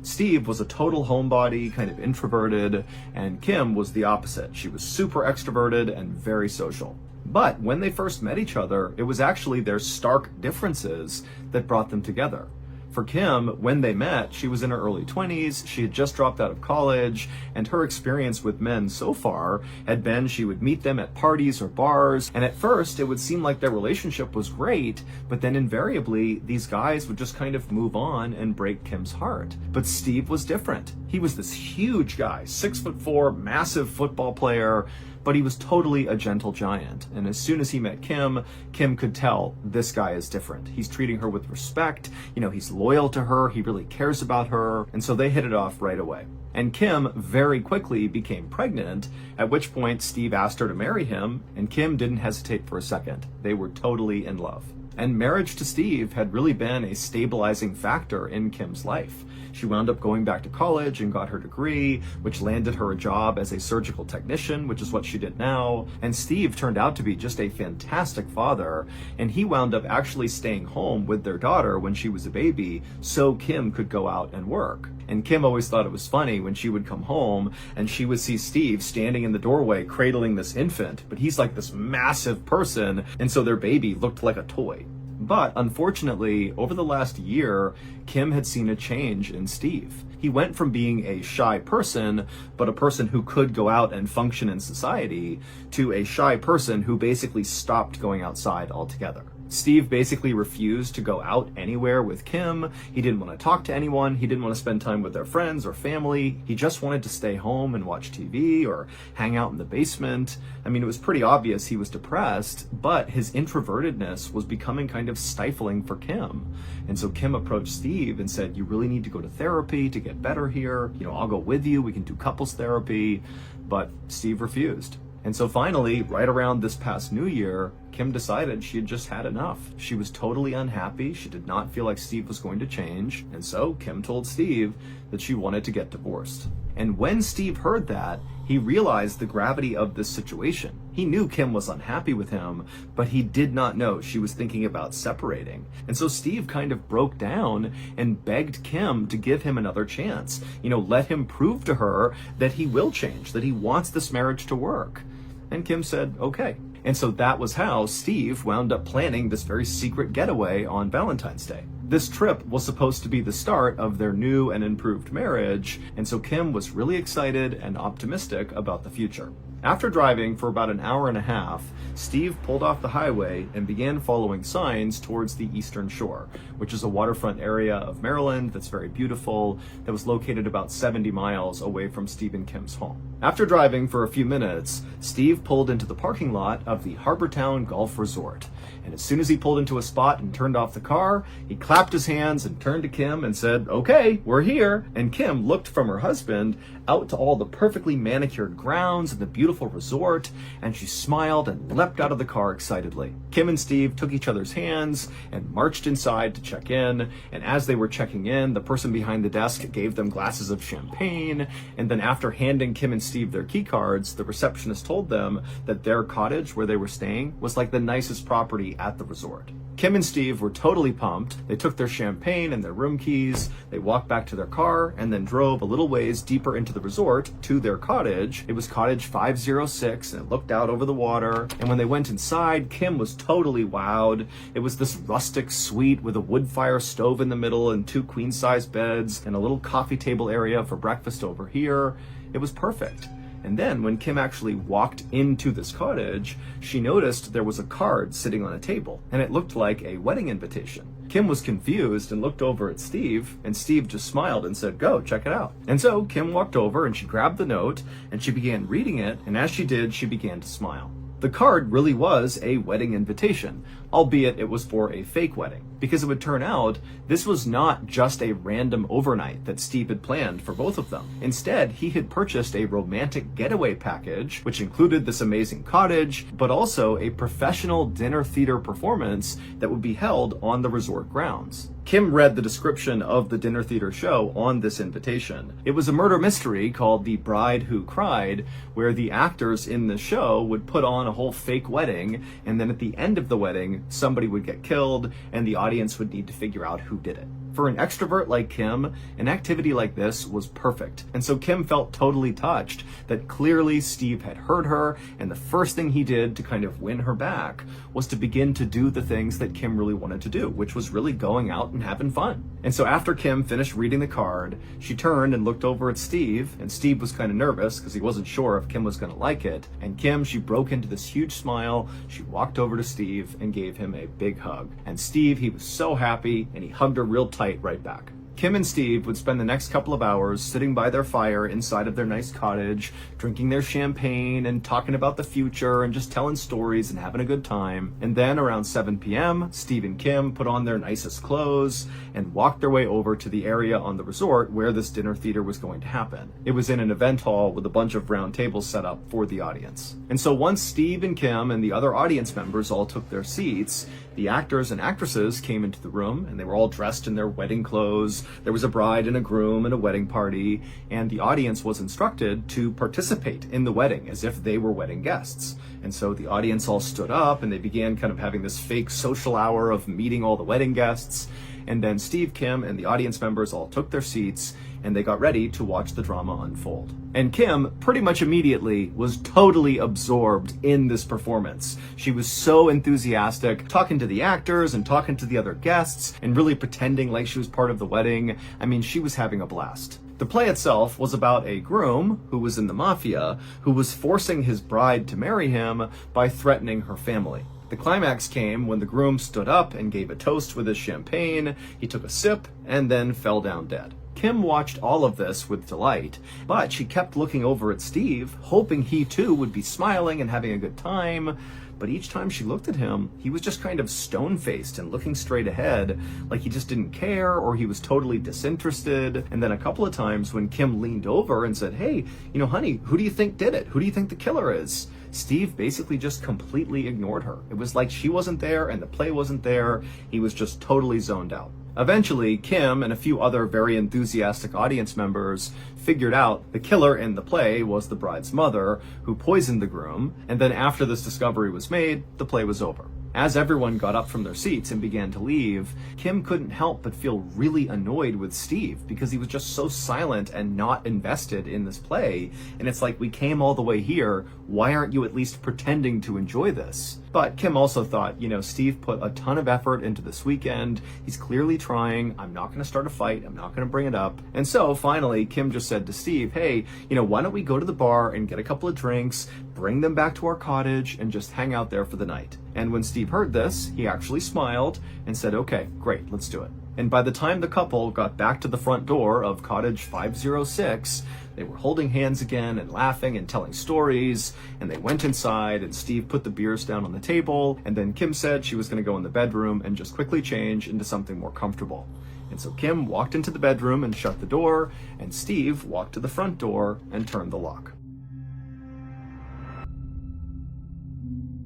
Steve was a total homebody, kind of introverted, and Kim was the opposite. She was super extroverted and very social. But when they first met each other, it was actually their stark differences that brought them together. For Kim, when they met, she was in her early 20s, she had just dropped out of college, and her experience with men so far had been she would meet them at parties or bars, and at first it would seem like their relationship was great, but then invariably these guys would just kind of move on and break Kim's heart. But Steve was different. He was this huge guy, 6'4", massive football player, but he was totally a gentle giant. And as soon as he met Kim, Kim could tell this guy is different. He's treating her with respect, he's loyal to her, he really cares about her, and so they hit it off right away. And Kim very quickly became pregnant, at which point Steve asked her to marry him, and Kim didn't hesitate for a second. They were totally in love. And marriage to Steve had really been a stabilizing factor in Kim's life. She wound up going back to college and got her degree, which landed her a job as a surgical technician, which is what she did now. And Steve turned out to be just a fantastic father, and he wound up actually staying home with their daughter when she was a baby so Kim could go out and work. And Kim always thought it was funny when she would come home and she would see Steve standing in the doorway cradling this infant, but he's like this massive person, and so their baby looked like a toy. But unfortunately, over the last year, Kim had seen a change in Steve. He went from being a shy person, but a person who could go out and function in society, to a shy person who basically stopped going outside altogether. Steve basically refused to go out anywhere with Kim. He didn't want to talk to anyone. He didn't want to spend time with their friends or family. He just wanted to stay home and watch TV or hang out in the basement. I mean, it was pretty obvious he was depressed, but his introvertedness was becoming kind of stifling for Kim. And so Kim approached Steve and said, "You really need to go to therapy to get better here. I'll go with you. We can do couples therapy." But Steve refused. And so finally, right around this past New Year, Kim decided she had just had enough. She was totally unhappy. She did not feel like Steve was going to change. And so Kim told Steve that she wanted to get divorced. And when Steve heard that, he realized the gravity of this situation. He knew Kim was unhappy with him, but he did not know she was thinking about separating. And so Steve kind of broke down and begged Kim to give him another chance. Let him prove to her that he will change, that he wants this marriage to work. And Kim said, okay. And so that was how Steve wound up planning this very secret getaway on Valentine's Day. This trip was supposed to be the start of their new and improved marriage, and so Kim was really excited and optimistic about the future. After driving for about an hour and a half, Steve pulled off the highway and began following signs towards the Eastern Shore, which is a waterfront area of Maryland that's very beautiful, that was located about 70 miles away from Steve and Kim's home. After driving for a few minutes, Steve pulled into the parking lot of the Harbortown Golf Resort. And as soon as he pulled into a spot and turned off the car, he clapped his hands and turned to Kim and said, "Okay, we're here." And Kim looked from her husband out to all the perfectly manicured grounds and the beautiful resort, and she smiled and leapt out of the car excitedly. Kim and Steve took each other's hands and marched inside to check in, and as they were checking in, the person behind the desk gave them glasses of champagne, and then after handing Kim and Steve their key cards, the receptionist told them that their cottage where they were staying was like the nicest property at the resort. Kim and Steve were totally pumped. They took their champagne and their room keys, they walked back to their car, and then drove a little ways deeper into the resort to their cottage. It was cottage 506, and it looked out over the water. And when they went inside, Kim was totally wowed. It was this rustic suite with a wood fire stove in the middle and 2 queen-size beds and a little coffee table area for breakfast over here. It was perfect. And then when Kim actually walked into this cottage, she noticed there was a card sitting on a table, and it looked like a wedding invitation. Kim was confused and looked over at Steve, and Steve just smiled and said, "Go, check it out." And so Kim walked over and she grabbed the note and she began reading it, and as she did, she began to smile. The card really was a wedding invitation, albeit it was for a fake wedding, because it would turn out this was not just a random overnight that Steve had planned for both of them. Instead, he had purchased a romantic getaway package, which included this amazing cottage, but also a professional dinner theater performance that would be held on the resort grounds. Kim read the description of the dinner theater show on this invitation. It was a murder mystery called The Bride Who Cried, where the actors in the show would put on a whole fake wedding, and then at the end of the wedding, somebody would get killed, and the audience would need to figure out who did it. For an extrovert like Kim, an activity like this was perfect. And so Kim felt totally touched that clearly Steve had heard her, and the first thing he did to kind of win her back was to begin to do the things that Kim really wanted to do, which was really going out and having fun. And so after Kim finished reading the card, she turned and looked over at Steve, and Steve was kind of nervous because he wasn't sure if Kim was going to like it. And Kim, she broke into this huge smile. She walked over to Steve and gave him a big hug. And Steve, he was so happy, and he hugged her real tight right back. Kim and Steve would spend the next couple of hours sitting by their fire inside of their nice cottage, drinking their champagne and talking about the future and just telling stories and having a good time. And then around 7 p.m., Steve and Kim put on their nicest clothes and walked their way over to the area on the resort where this dinner theater was going to happen. It was in an event hall with a bunch of round tables set up for the audience. And so once Steve and Kim and the other audience members all took their seats, the actors and actresses came into the room, and they were all dressed in their wedding clothes. There was a bride and a groom and a wedding party, and the audience was instructed to participate in the wedding as if they were wedding guests. And so the audience all stood up, and they began kind of having this fake social hour of meeting all the wedding guests. And then Steve, Kim, and the audience members all took their seats, and they got ready to watch the drama unfold. And Kim, pretty much immediately, was totally absorbed in this performance. She was so enthusiastic, talking to the actors and talking to the other guests, and really pretending like she was part of the wedding. I mean, she was having a blast. The play itself was about a groom who was in the mafia, who was forcing his bride to marry him by threatening her family. The climax came when the groom stood up and gave a toast with his champagne. He took a sip and then fell down dead. Kim watched all of this with delight, but she kept looking over at Steve, hoping he too would be smiling and having a good time. But each time she looked at him, he was just kind of stone-faced and looking straight ahead, like he just didn't care or he was totally disinterested. And then a couple of times when Kim leaned over and said, "Hey, honey, who do you think did it? Who do you think the killer is?" Steve basically just completely ignored her. It was like she wasn't there and the play wasn't there. He was just totally zoned out. Eventually, Kim and a few other very enthusiastic audience members figured out the killer in the play was the bride's mother, who poisoned the groom, and then after this discovery was made, the play was over. As everyone got up from their seats and began to leave, Kim couldn't help but feel really annoyed with Steve because he was just so silent and not invested in this play. And it's like, we came all the way here. Why aren't you at least pretending to enjoy this? But Kim also thought, Steve put a ton of effort into this weekend. He's clearly trying. I'm not going to start a fight. I'm not going to bring it up. And so finally, Kim just said to Steve, "Hey, why don't we go to the bar and get a couple of drinks, bring them back to our cottage, and just hang out there for the night?" And when Steve heard this, he actually smiled and said, "Okay, great, let's do it." And by the time the couple got back to the front door of Cottage 506, they were holding hands again and laughing and telling stories, and they went inside and Steve put the beers down on the table, and then Kim said she was going to go in the bedroom and just quickly change into something more comfortable. And so Kim walked into the bedroom and shut the door, and Steve walked to the front door and turned the lock.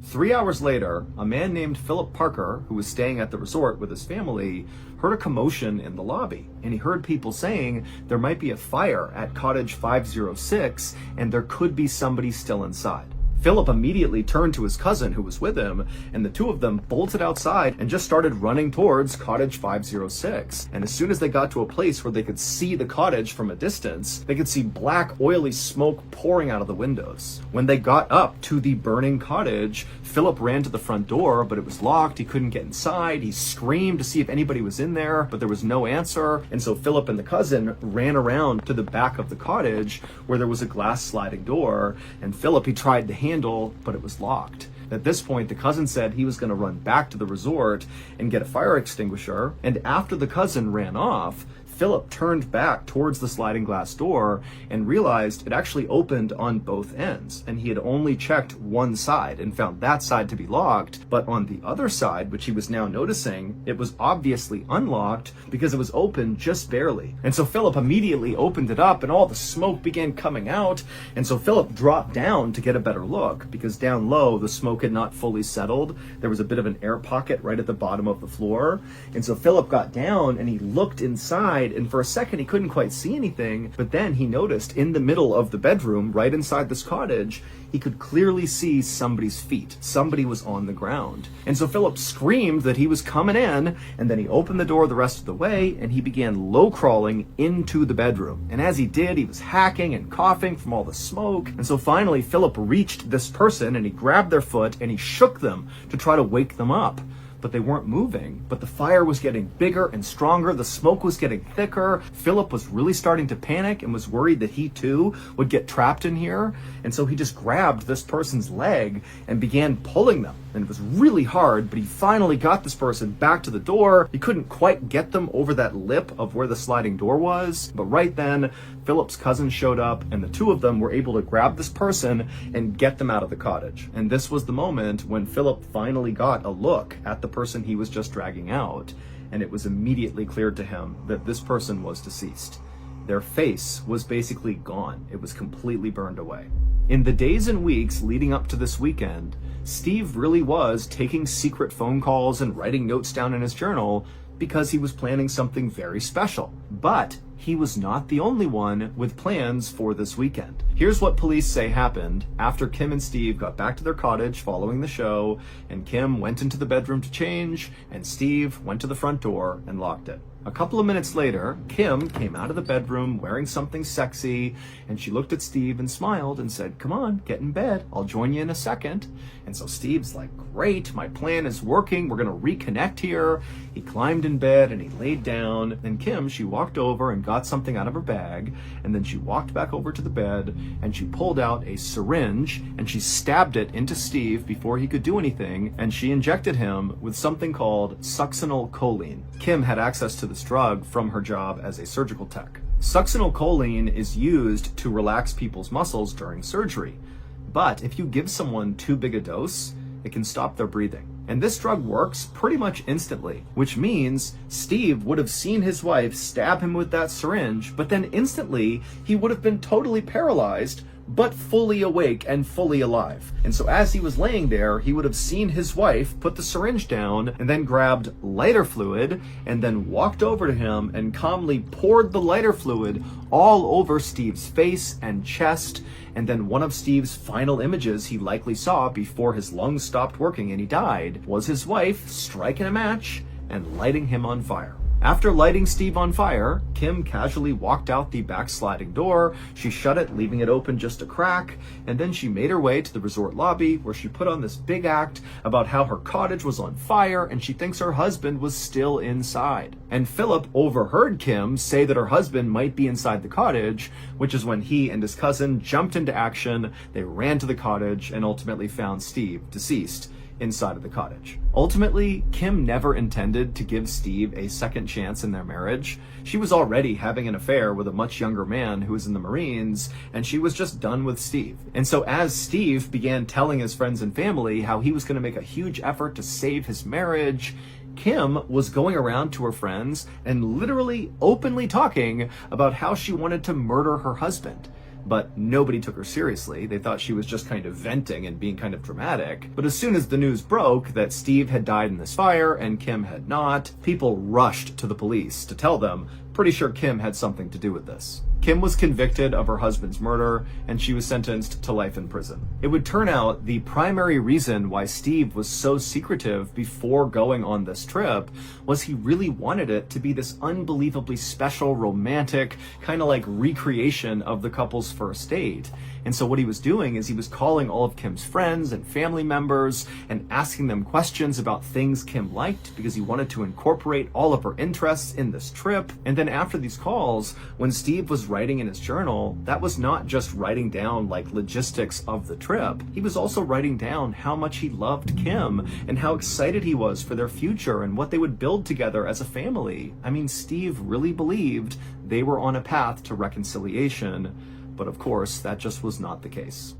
3 hours later, a man named Philip Parker, who was staying at the resort with his family, heard a commotion in the lobby, and he heard people saying there might be a fire at Cottage 506 and there could be somebody still inside. Philip immediately turned to his cousin who was with him, and the two of them bolted outside and just started running towards Cottage 506. And as soon as they got to a place where they could see the cottage from a distance, they could see black, oily smoke pouring out of the windows. When they got up to the burning cottage, Philip ran to the front door, but it was locked. He couldn't get inside. He screamed to see if anybody was in there, but there was no answer. And so Philip and the cousin ran around to the back of the cottage where there was a glass sliding door, and Philip, he tried to handle, but it was locked. At this point, the cousin said he was going to run back to the resort and get a fire extinguisher, and after the cousin ran off, Philip turned back towards the sliding glass door and realized it actually opened on both ends, and he had only checked one side and found that side to be locked, but on the other side, which he was now noticing, it was obviously unlocked because it was open just barely. And so Philip immediately opened it up and all the smoke began coming out, and so Philip dropped down to get a better look because down low the smoke had not fully settled. There was a bit of an air pocket right at the bottom of the floor, and so Philip got down and he looked inside, and for a second he couldn't quite see anything, but then he noticed in the middle of the bedroom, right inside this cottage, he could clearly see somebody's feet. Somebody was on the ground. And so Philip screamed that he was coming in, and then he opened the door the rest of the way, and he began low crawling into the bedroom. And as he did, he was hacking and coughing from all the smoke. And so finally, Philip reached this person, and he grabbed their foot, and he shook them to try to wake them up. But they weren't moving. But the fire was getting bigger and stronger. The smoke was getting thicker. Philip was really starting to panic and was worried that he too would get trapped in here. And so he just grabbed this person's leg and began pulling them. And it was really hard, but he finally got this person back to the door. He couldn't quite get them over that lip of where the sliding door was. But right then, Philip's cousin showed up, and the two of them were able to grab this person and get them out of the cottage. And this was the moment when Philip finally got a look at the person he was just dragging out, and it was immediately clear to him that this person was deceased. Their face was basically gone. It was completely burned away. In the days and weeks leading up to this weekend, Steve really was taking secret phone calls and writing notes down in his journal because he was planning something very special. But he was not the only one with plans for this weekend. Here's what police say happened after Kim and Steve got back to their cottage following the show, and Kim went into the bedroom to change, and Steve went to the front door and locked it. A couple of minutes later, Kim came out of the bedroom wearing something sexy, and she looked at Steve and smiled and said, "Come on, get in bed. I'll join you in a second." And so Steve's like, "Great, my plan is working. We're gonna reconnect here." He climbed in bed and he laid down, and Kim, she walked over and got something out of her bag, and then she walked back over to the bed and she pulled out a syringe and she stabbed it into Steve before he could do anything, and she injected him with something called succinylcholine. Kim had access to this drug from her job as a surgical tech. Succinylcholine is used to relax people's muscles during surgery, but if you give someone too big a dose, it can stop their breathing. And this drug works pretty much instantly, which means Steve would have seen his wife stab him with that syringe, but then instantly he would have been totally paralyzed, but fully awake and fully alive. And so as he was laying there, he would have seen his wife put the syringe down and then grabbed lighter fluid and then walked over to him and calmly poured the lighter fluid all over Steve's face and chest. And then one of Steve's final images he likely saw before his lungs stopped working and he died was his wife striking a match and lighting him on fire. After lighting Steve on fire, Kim casually walked out the back sliding door. She shut it, leaving it open just a crack, and then she made her way to the resort lobby where she put on this big act about how her cottage was on fire and she thinks her husband was still inside. And Philip overheard Kim say that her husband might be inside the cottage, which is when he and his cousin jumped into action. They ran to the cottage and ultimately found Steve deceased inside of the cottage. Ultimately, Kim never intended to give Steve a second chance in their marriage. She was already having an affair with a much younger man who was in the Marines, and she was just done with Steve. And so as Steve began telling his friends and family how he was going to make a huge effort to save his marriage, Kim was going around to her friends and literally openly talking about how she wanted to murder her husband. But nobody took her seriously. They thought she was just kind of venting and being kind of dramatic. But as soon as the news broke that Steve had died in this fire and Kim had not, people rushed to the police to tell them, pretty sure Kim had something to do with this. Kim was convicted of her husband's murder, and she was sentenced to life in prison. It would turn out the primary reason why Steve was so secretive before going on this trip was he really wanted it to be this unbelievably special, romantic, kind of like recreation of the couple's first date. And so what he was doing is he was calling all of Kim's friends and family members and asking them questions about things Kim liked because he wanted to incorporate all of her interests in this trip. And then after these calls, when Steve was writing in his journal, that was not just writing down like logistics of the trip. He was also writing down how much he loved Kim and how excited he was for their future and what they would build together as a family. I mean, Steve really believed they were on a path to reconciliation, but of course, that just was not the case.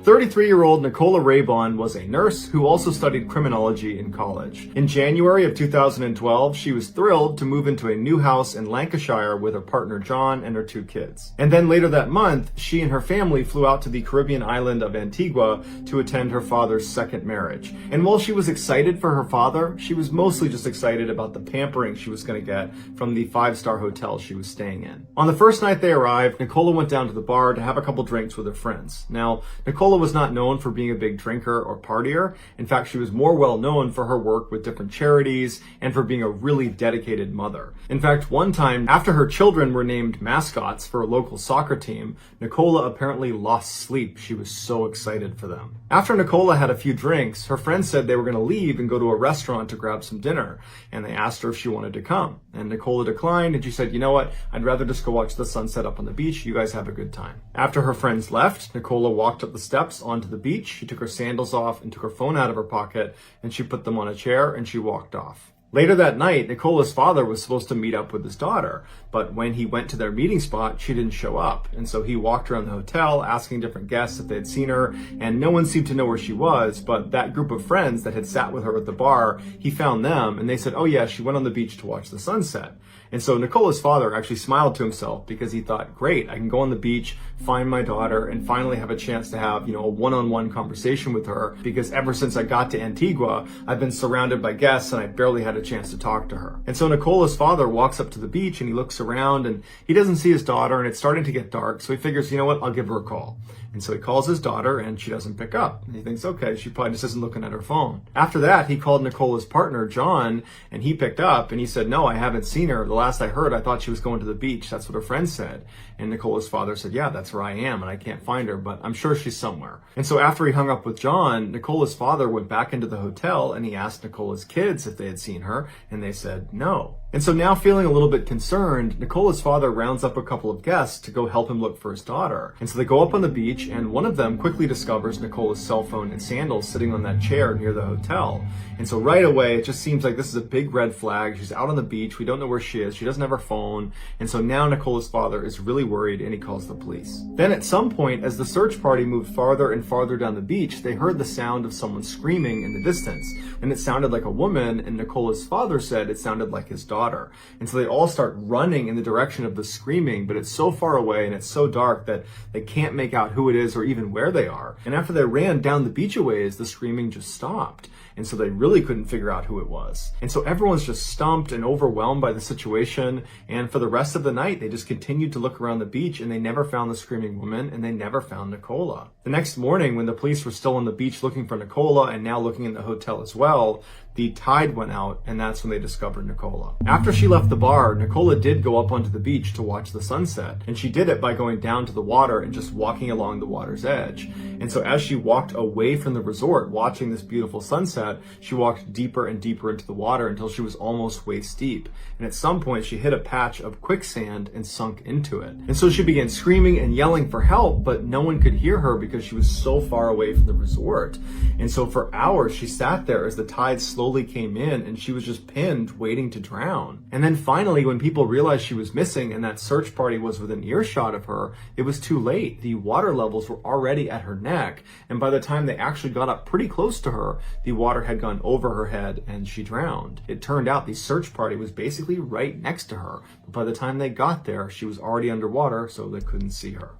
33-year-old Nicola Raybon was a nurse who also studied criminology in college. In January of 2012, she was thrilled to move into a new house in Lancashire with her partner John and her 2 kids. And then later that month, she and her family flew out to the Caribbean island of Antigua to attend her father's second marriage. And while she was excited for her father, she was mostly just excited about the pampering she was going to get from the 5-star hotel she was staying in. On the first night they arrived, Nicola went down to the bar to have a couple drinks with her friends. Now, Nicola was not known for being a big drinker or partier. In fact, she was more well known for her work with different charities and for being a really dedicated mother. In fact, one time, after her children were named mascots for a local soccer team, Nicola apparently lost sleep. She was so excited for them. After Nicola had a few drinks, her friends said they were going to leave and go to a restaurant to grab some dinner, and they asked her if she wanted to come. And Nicola declined, and she said, you know what, I'd rather just go watch the sunset up on the beach. You guys have a good time. After her friends left, Nicola walked up the steps onto the beach. She took her sandals off and took her phone out of her pocket, and she put them on a chair and she walked off. Later that night, Nicola's father was supposed to meet up with his daughter, but when he went to their meeting spot, she didn't show up. And so he walked around the hotel asking different guests if they had seen her, and no one seemed to know where she was, but that group of friends that had sat with her at the bar, he found them, and they said, oh yeah, she went on the beach to watch the sunset. And so Nicola's father actually smiled to himself because he thought, great, I can go on the beach, find my daughter, and finally have a chance to have, a one-on-one conversation with her, because ever since I got to Antigua, I've been surrounded by guests and I barely had a chance to talk to her. And so Nicola's father walks up to the beach and he looks around and he doesn't see his daughter, and it's starting to get dark, so he figures, you know what, I'll give her a call. And so he calls his daughter and she doesn't pick up. And he thinks, okay, she probably just isn't looking at her phone. After that, he called Nicola's partner, John, and he picked up and he said, no, I haven't seen her. The last I heard, I thought she was going to the beach. That's what her friend said. And Nicola's father said, yeah, that's where I am and I can't find her, but I'm sure she's somewhere. And so after he hung up with John, Nicola's father went back into the hotel and he asked Nicola's kids if they had seen her, and they said no. And so now, feeling a little bit concerned, Nicola's father rounds up a couple of guests to go help him look for his daughter. And so they go up on the beach, and one of them quickly discovers Nicola's cell phone and sandals sitting on that chair near the hotel. And so right away, it just seems like this is a big red flag. She's out on the beach. We don't know where she is. She doesn't have her phone. And so now Nicola's father is really worried, and he calls the police. Then at some point, as the search party moved farther and farther down the beach, they heard the sound of someone screaming in the distance. And it sounded like a woman, and Nicola's father said it sounded like his daughter. And so they all start running in the direction of the screaming, but it's so far away and it's so dark that they can't make out who it is or even where they are. And after they ran down the beach a ways, the screaming just stopped. And so they really couldn't figure out who it was. And so everyone's just stumped and overwhelmed by the situation. And for the rest of the night, they just continued to look around the beach, and they never found the screaming woman, and they never found Nicola. The next morning, when the police were still on the beach looking for Nicola and now looking in the hotel as well, the tide went out, and that's when they discovered Nicola. After she left the bar, Nicola did go up onto the beach to watch the sunset, and she did it by going down to the water and just walking along the water's edge. And so as she walked away from the resort, watching this beautiful sunset, she walked deeper and deeper into the water until she was almost waist deep. And at some point, she hit a patch of quicksand and sunk into it. And so she began screaming and yelling for help, but no one could hear her because she was so far away from the resort. And so for hours, she sat there as the tide slowly came in, and she was just pinned, waiting to drown. And then finally, when people realized she was missing and that search party was within earshot of her, it was too late. The water levels were already at her neck, and by the time they actually got up pretty close to her, the water had gone over her head and she drowned. It turned out the search party was basically right next to her, but by the time they got there, she was already underwater, so they couldn't see her.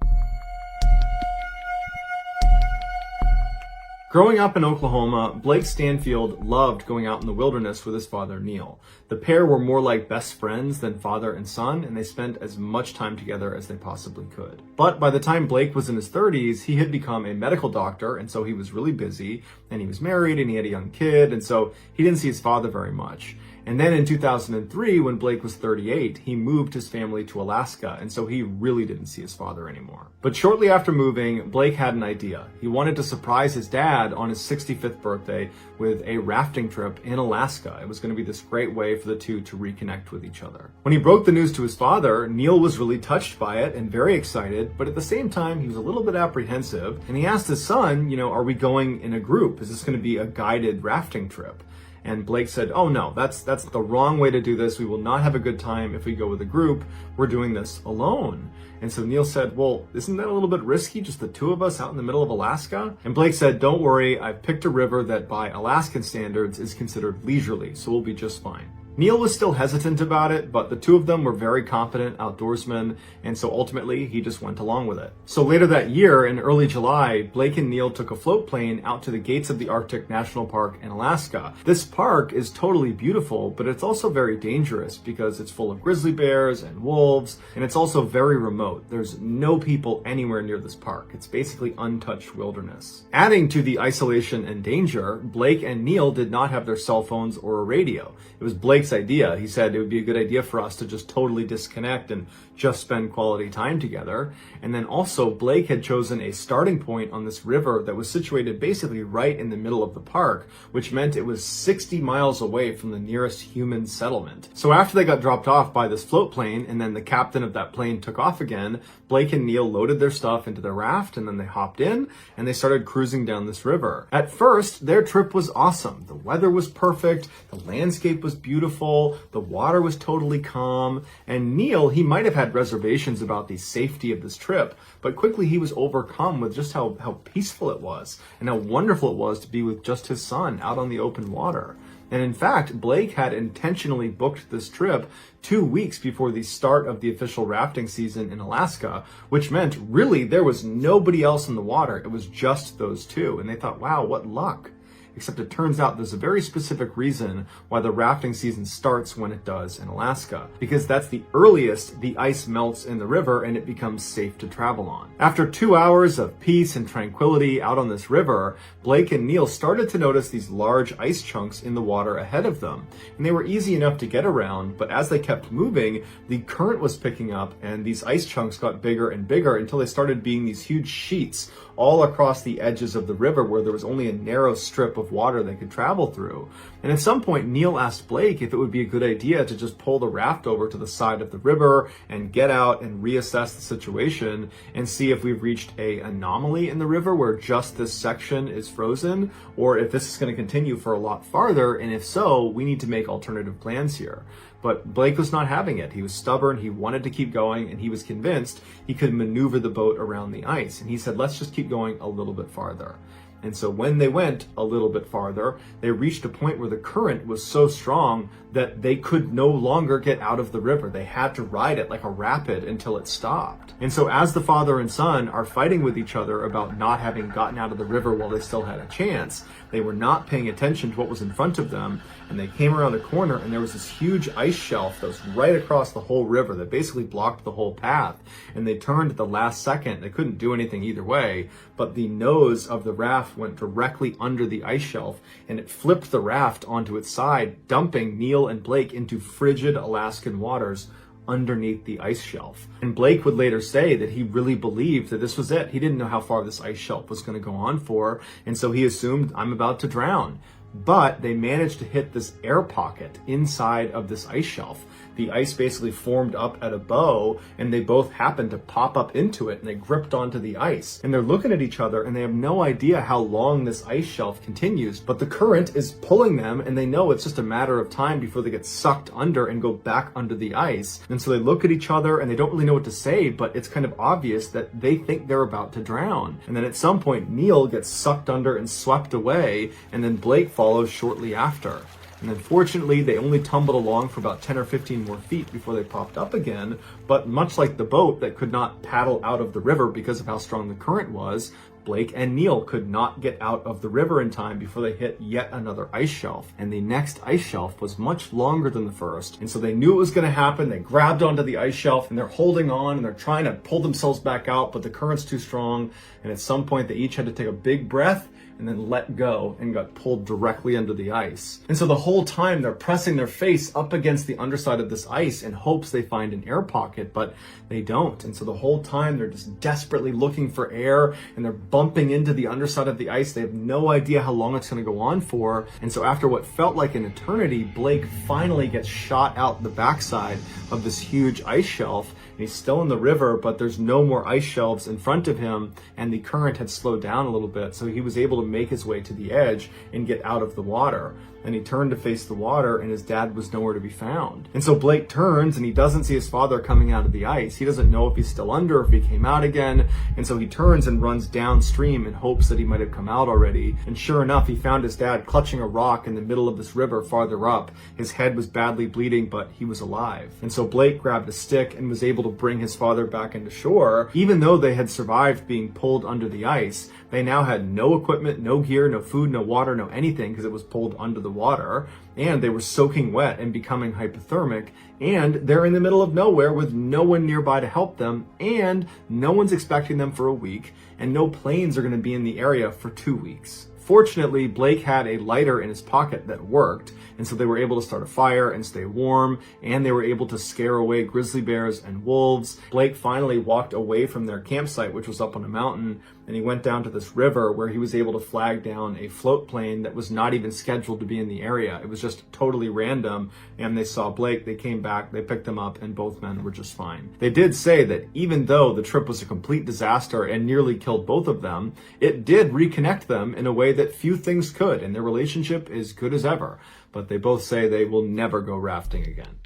Growing up in Oklahoma, Blake Stanfield loved going out in the wilderness with his father, Neil. The pair were more like best friends than father and son, and they spent as much time together as they possibly could. But by the time Blake was in his 30s, he had become a medical doctor, and so he was really busy, and he was married, and he had a young kid, and so he didn't see his father very much. And then in 2003, when Blake was 38, he moved his family to Alaska, and so he really didn't see his father anymore. But shortly after moving, Blake had an idea. He wanted to surprise his dad on his 65th birthday with a rafting trip in Alaska. It was going to be this great way for the two to reconnect with each other. When he broke the news to his father, Neil was really touched by it and very excited, but at the same time, he was a little bit apprehensive, and he asked his son, are we going in a group? Is this going to be a guided rafting trip? And Blake said, oh no, that's the wrong way to do this. We will not have a good time if we go with a group. We're doing this alone. And so Neil said, well, isn't that a little bit risky, just the two of us out in the middle of Alaska? And Blake said, don't worry, I've picked a river that by Alaskan standards is considered leisurely, so we'll be just fine. Neil was still hesitant about it, but the two of them were very competent outdoorsmen, and so ultimately he just went along with it. So later that year, in early July, Blake and Neil took a float plane out to the gates of the Arctic National Park in Alaska. This park is totally beautiful, but it's also very dangerous because it's full of grizzly bears and wolves, and it's also very remote. There's no people anywhere near this park. It's basically untouched wilderness. Adding to the isolation and danger, Blake and Neil did not have their cell phones or a radio. It was Blake's idea. He said it would be a good idea for us to just totally disconnect and just spend quality time together. And then also Blake had chosen a starting point on this river that was situated basically right in the middle of the park, which meant it was 60 miles away from the nearest human settlement. So after they got dropped off by this float plane and then the captain of that plane took off again, Blake and Neil loaded their stuff into their raft and then they hopped in and they started cruising down this river. At first, their trip was awesome. The weather was perfect, the landscape was beautiful, the water was totally calm, and Neil, he might have had reservations about the safety of this trip, but quickly he was overcome with just how peaceful it was and how wonderful it was to be with just his son out on the open water. And in fact, Blake had intentionally booked this trip 2 weeks before the start of the official rafting season in Alaska, which meant really there was nobody else in the water. It was just those two. And they thought, wow, what luck. Except it turns out there's a very specific reason why the rafting season starts when it does in Alaska, because that's the earliest the ice melts in the river and it becomes safe to travel on. After 2 hours of peace and tranquility out on this river, Blake and Neil started to notice these large ice chunks in the water ahead of them, and they were easy enough to get around, but as they kept moving, the current was picking up and these ice chunks got bigger and bigger until they started being these huge sheets all across the edges of the river where there was only a narrow strip of water they could travel through. And at some point, Neil asked Blake if it would be a good idea to just pull the raft over to the side of the river and get out and reassess the situation and see if we've reached an anomaly in the river where just this section is frozen, or if this is going to continue for a lot farther, and if so, we need to make alternative plans here. But Blake was not having it. He was stubborn, he wanted to keep going, and he was convinced he could maneuver the boat around the ice. And he said, let's just keep going a little bit farther. And so when they went a little bit farther, they reached a point where the current was so strong that they could no longer get out of the river. They had to ride it like a rapid until it stopped. And so as the father and son are fighting with each other about not having gotten out of the river while they still had a chance, they were not paying attention to what was in front of them, and they came around a corner and there was this huge ice shelf that was right across the whole river that basically blocked the whole path. And they turned at the last second. They couldn't do anything either way, but the nose of the raft went directly under the ice shelf and it flipped the raft onto its side, dumping Neil and Blake into frigid Alaskan waters underneath the ice shelf. And Blake would later say that he really believed that this was it. He didn't know how far this ice shelf was going to go on for, and so he assumed, I'm about to drown. But they managed to hit this air pocket inside of this ice shelf. The ice basically formed up at a bow, and they both happened to pop up into it, and they gripped onto the ice. And they're looking at each other, and they have no idea how long this ice shelf continues, but the current is pulling them, and they know it's just a matter of time before they get sucked under and go back under the ice. And so they look at each other, and they don't really know what to say, but it's kind of obvious that they think they're about to drown. And then at some point, Neil gets sucked under and swept away, and then Blake follows shortly after. And then fortunately, they only tumbled along for about 10 or 15 more feet before they popped up again. But much like the boat that could not paddle out of the river because of how strong the current was, Blake and Neil could not get out of the river in time before they hit yet another ice shelf. And the next ice shelf was much longer than the first. And so they knew it was going to happen. They grabbed onto the ice shelf and they're holding on and they're trying to pull themselves back out, but the current's too strong. And at some point they each had to take a big breath and then let go and got pulled directly under the ice. And so the whole time they're pressing their face up against the underside of this ice in hopes they find an air pocket, but they don't. And so the whole time they're just desperately looking for air and they're bumping into the underside of the ice. They have no idea how long it's going to go on for. And so after what felt like an eternity, Blake finally gets shot out the backside of this huge ice shelf. And he's still in the river, but there's no more ice shelves in front of him, and the current had slowed down a little bit, so he was able to make his way to the edge and get out of the water. And he turned to face the water, and his dad was nowhere to be found. And so Blake turns, and he doesn't see his father coming out of the ice. He doesn't know if he's still under, if he came out again. And so he turns and runs downstream in hopes that he might have come out already. And sure enough, he found his dad clutching a rock in the middle of this river farther up. His head was badly bleeding, but he was alive. And so Blake grabbed a stick and was able to bring his father back into shore. Even though they had survived being pulled under the ice, they now had no equipment, no gear, no food, no water, no anything, because it was pulled under the water, and they were soaking wet and becoming hypothermic, and they're in the middle of nowhere with no one nearby to help them, and no one's expecting them for a week, and no planes are going to be in the area for 2 weeks. Fortunately, Blake had a lighter in his pocket that worked, and so they were able to start a fire and stay warm, and they were able to scare away grizzly bears and wolves. Blake finally walked away from their campsite, which was up on a mountain, and he went down to this river where he was able to flag down a float plane that was not even scheduled to be in the area. It was just totally random, and they saw Blake, they came back, they picked him up, and both men were just fine. They did say that even though the trip was a complete disaster and nearly killed both of them, it did reconnect them in a way that few things could, and their relationship is good as ever. But they both say they will never go rafting again.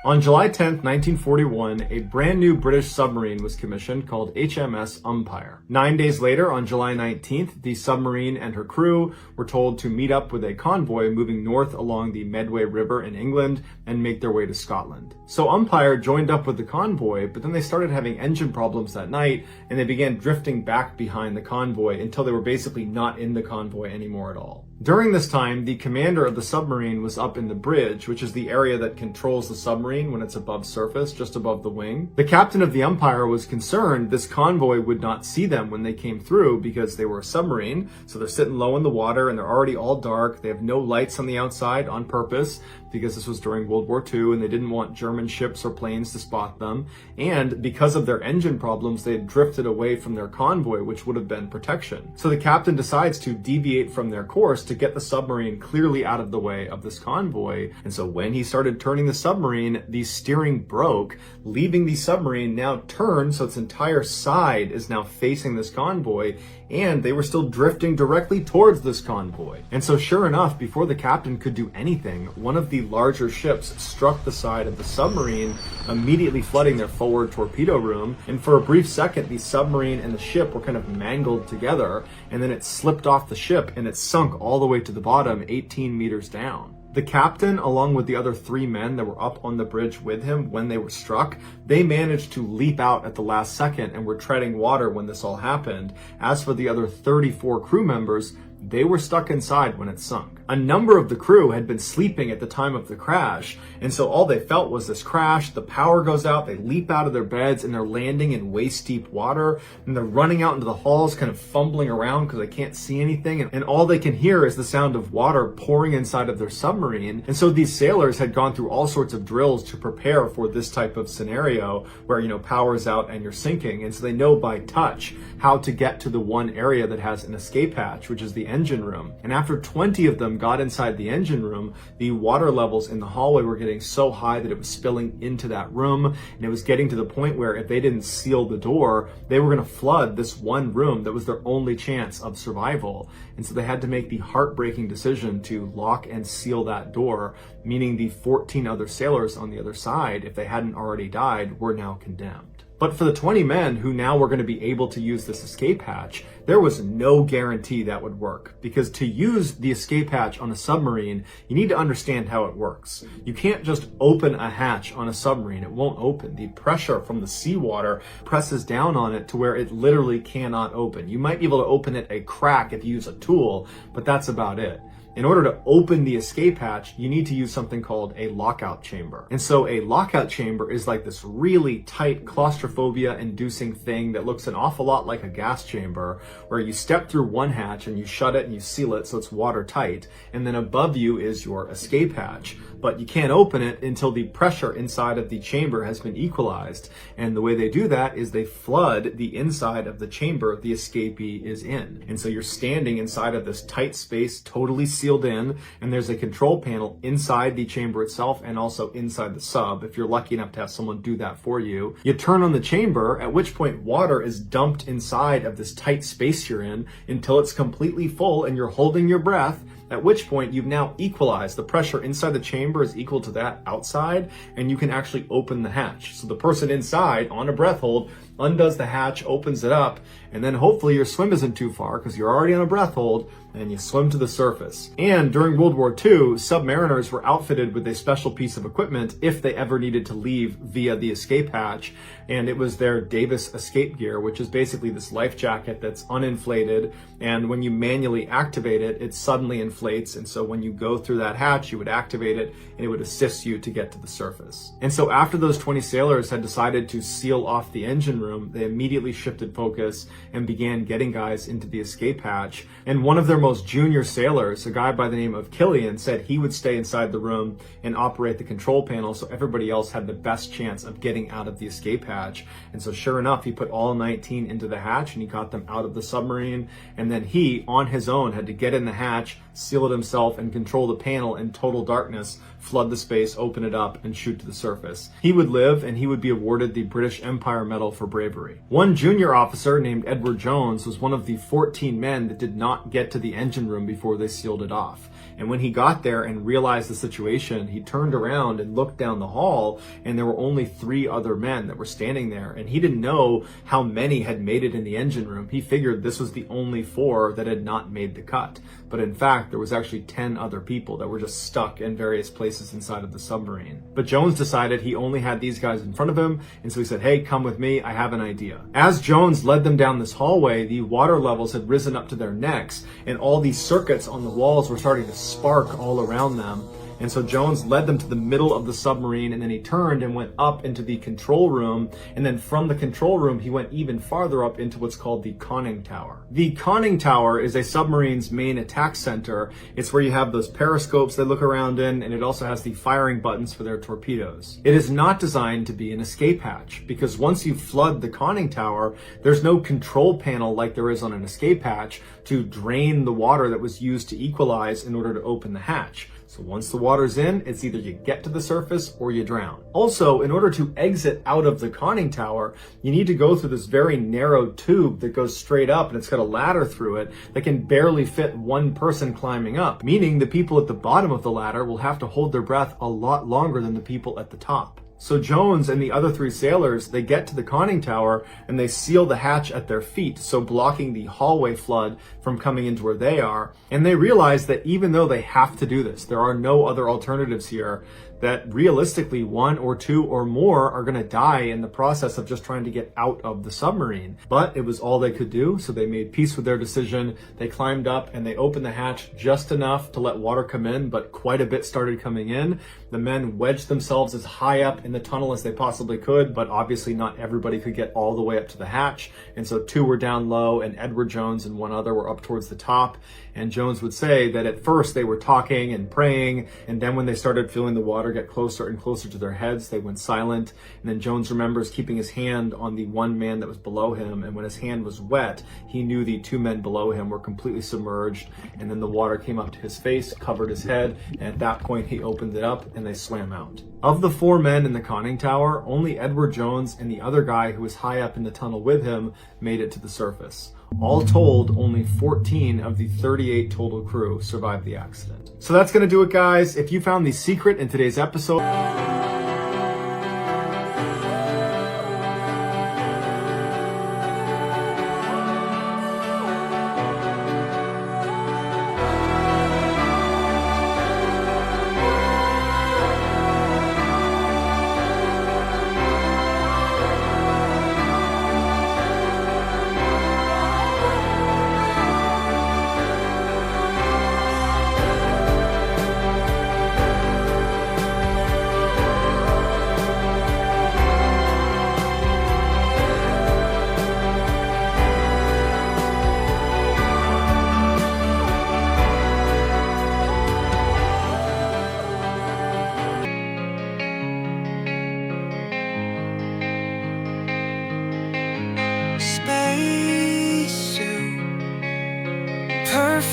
On July 10th, 1941, a brand new British submarine was commissioned called HMS Umpire. 9 days later, on July 19th, the submarine and her crew were told to meet up with a convoy moving north along the Medway River in England and make their way to Scotland. So Umpire joined up with the convoy, but then they started having engine problems that night, and they began drifting back behind the convoy until they were basically not in the convoy anymore at all. During this time, the commander of the submarine was up in the bridge, which is the area that controls the submarine when it's above surface, just above the wing. The captain of the Umpire was concerned this convoy would not see them when they came through because they were a submarine, so they're sitting low in the water and they're already all dark. They have no lights on the outside on purpose because this was during World War II and they didn't want German ships or planes to spot them. And because of their engine problems, they had drifted away from their convoy, which would have been protection. So the captain decides to deviate from their course to get the submarine clearly out of the way of this convoy. And so when he started turning the submarine, the steering broke, leaving the submarine now turned so its entire side is now facing this convoy, and they were still drifting directly towards this convoy. And so sure enough, before the captain could do anything, one of the larger ships struck the side of the submarine, immediately flooding their forward torpedo room. And for a brief second, the submarine and the ship were kind of mangled together, and then it slipped off the ship and it sunk all the way to the bottom, 18 meters down. The captain, along with the other 3 men that were up on the bridge with him when they were struck, they managed to leap out at the last second and were treading water when this all happened. As for the other 34 crew members, they were stuck inside when it sunk. A number of the crew had been sleeping at the time of the crash, and so all they felt was this crash, the power goes out, they leap out of their beds, and they're landing in waist-deep water, and they're running out into the halls kind of fumbling around because they can't see anything, and all they can hear is the sound of water pouring inside of their submarine. And so these sailors had gone through all sorts of drills to prepare for this type of scenario where, power's out and you're sinking, and so they know by touch how to get to the one area that has an escape hatch, which is the engine room. And after 20 of them got inside the engine room, the water levels in the hallway were getting so high that it was spilling into that room, and it was getting to the point where if they didn't seal the door, they were going to flood this one room that was their only chance of survival. And so they had to make the heartbreaking decision to lock and seal that door, meaning the 14 other sailors on the other side, if they hadn't already died, were now condemned. But for the 20 men who now were going to be able to use this escape hatch, there was no guarantee that would work, because to use the escape hatch on a submarine, you need to understand how it works. You can't just open a hatch on a submarine. It won't open. The pressure from the seawater presses down on it to where it literally cannot open. You might be able to open it a crack if you use a tool, but that's about it. In order to open the escape hatch, you need to use something called a lockout chamber. And so a lockout chamber is like this really tight claustrophobia-inducing thing that looks an awful lot like a gas chamber, where you step through one hatch and you shut it and you seal it so it's watertight, and then above you is your escape hatch. But you can't open it until the pressure inside of the chamber has been equalized. And the way they do that is they flood the inside of the chamber the escapee is in. And so you're standing inside of this tight space, totally sealed in, and there's a control panel inside the chamber itself and also inside the sub, if you're lucky enough to have someone do that for you. You turn on the chamber, at which point water is dumped inside of this tight space you're in until it's completely full and you're holding your breath, at which point you've now equalized. The pressure inside the chamber is equal to that outside, and you can actually open the hatch. So the person inside on a breath hold undoes the hatch, opens it up, and then hopefully your swim isn't too far because you're already on a breath hold, and you swim to the surface. And during World War II, submariners were outfitted with a special piece of equipment if they ever needed to leave via the escape hatch, and it was their Davis escape gear, which is basically this life jacket that's uninflated, and when you manually activate it, it suddenly inflates, and so when you go through that hatch, you would activate it, and it would assist you to get to the surface. And so after those 20 sailors had decided to seal off the engine room, they immediately shifted focus and began getting guys into the escape hatch. And one of their most junior sailors, a guy by the name of Killian, said he would stay inside the room and operate the control panel so everybody else had the best chance of getting out of the escape hatch. And so sure enough, he put all 19 into the hatch and he got them out of the submarine. And then he, on his own, had to get in the hatch, seal it himself, and control the panel in total darkness, flood the space, open it up, and shoot to the surface. He would live, and he would be awarded the British Empire Medal for bravery. One junior officer named Edward Jones was one of the 14 men that did not get to the engine room before they sealed it off. And when he got there and realized the situation, he turned around and looked down the hall, and there were only 3 other men that were standing there. And he didn't know how many had made it in the engine room. He figured this was the only 4 that had not made the cut. But in fact, there was actually 10 other people that were just stuck in various places inside of the submarine. But Jones decided he only had these guys in front of him, and so he said, "Hey, come with me, I have an idea." As Jones led them down this hallway, the water levels had risen up to their necks, and all these circuits on the walls were starting to spark all around them. And so Jones led them to the middle of the submarine, and then he turned and went up into the control room. And then from the control room, he went even farther up into what's called the conning tower. The conning tower is a submarine's main attack center. It's where you have those periscopes they look around in, and it also has the firing buttons for their torpedoes. It is not designed to be an escape hatch, because once you flood the conning tower, there's no control panel like there is on an escape hatch to drain the water that was used to equalize in order to open the hatch. So once the water's in, it's either you get to the surface or you drown. Also, in order to exit out of the conning tower, you need to go through this very narrow tube that goes straight up, and it's got a ladder through it that can barely fit one person climbing up, meaning the people at the bottom of the ladder will have to hold their breath a lot longer than the people at the top. So Jones and the other 3 sailors, they get to the conning tower and they seal the hatch at their feet, so blocking the hallway flood from coming into where they are. And they realize that even though they have to do this, there are no other alternatives here, that realistically 1 or 2 or more are going to die in the process of just trying to get out of the submarine. But it was all they could do, so they made peace with their decision. They climbed up and they opened the hatch just enough to let water come in, but quite a bit started coming in. The men wedged themselves as high up in the tunnel as they possibly could, but obviously not everybody could get all the way up to the hatch. And so 2 were down low, and Edward Jones and 1 other were up towards the top. And Jones would say that at first they were talking and praying, and then when they started feeling the water get closer and closer to their heads, they went silent. And then Jones remembers keeping his hand on the 1 man that was below him, and when his hand was wet, he knew the 2 men below him were completely submerged. And then the water came up to his face, covered his head, and at that point he opened it up and they swam out. Of the 4 men in the conning tower, only Edward Jones and the other guy who was high up in the tunnel with him made it to the surface. All told, only 14 of the 38 total crew survived the accident. So that's going to do it, guys. If you found the secret in today's episode...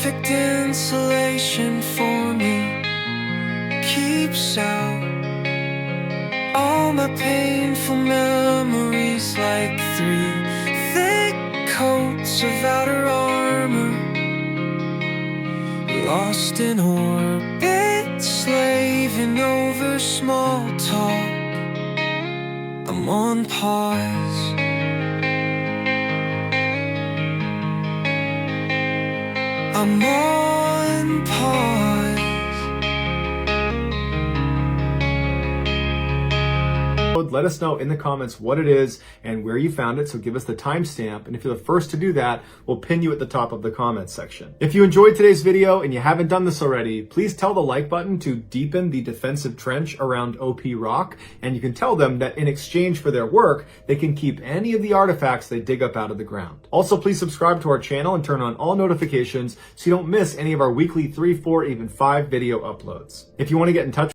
perfect insulation for me, keeps out all my painful memories like 3 thick coats of outer armor. Lost in orbit, slaving over small talk. I'm on pause. I'm on pause. Let us know in the comments what it is and where you found it, so give us the timestamp, and if you're the first to do that, we'll pin you at the top of the comments section. If you enjoyed today's video and you haven't done this already, please tell the like button to deepen the defensive trench around OP Rock, and you can tell them that in exchange for their work, they can keep any of the artifacts they dig up out of the ground. Also, please subscribe to our channel and turn on all notifications so you don't miss any of our weekly 3, 4, even 5 video uploads. If you want to get in touch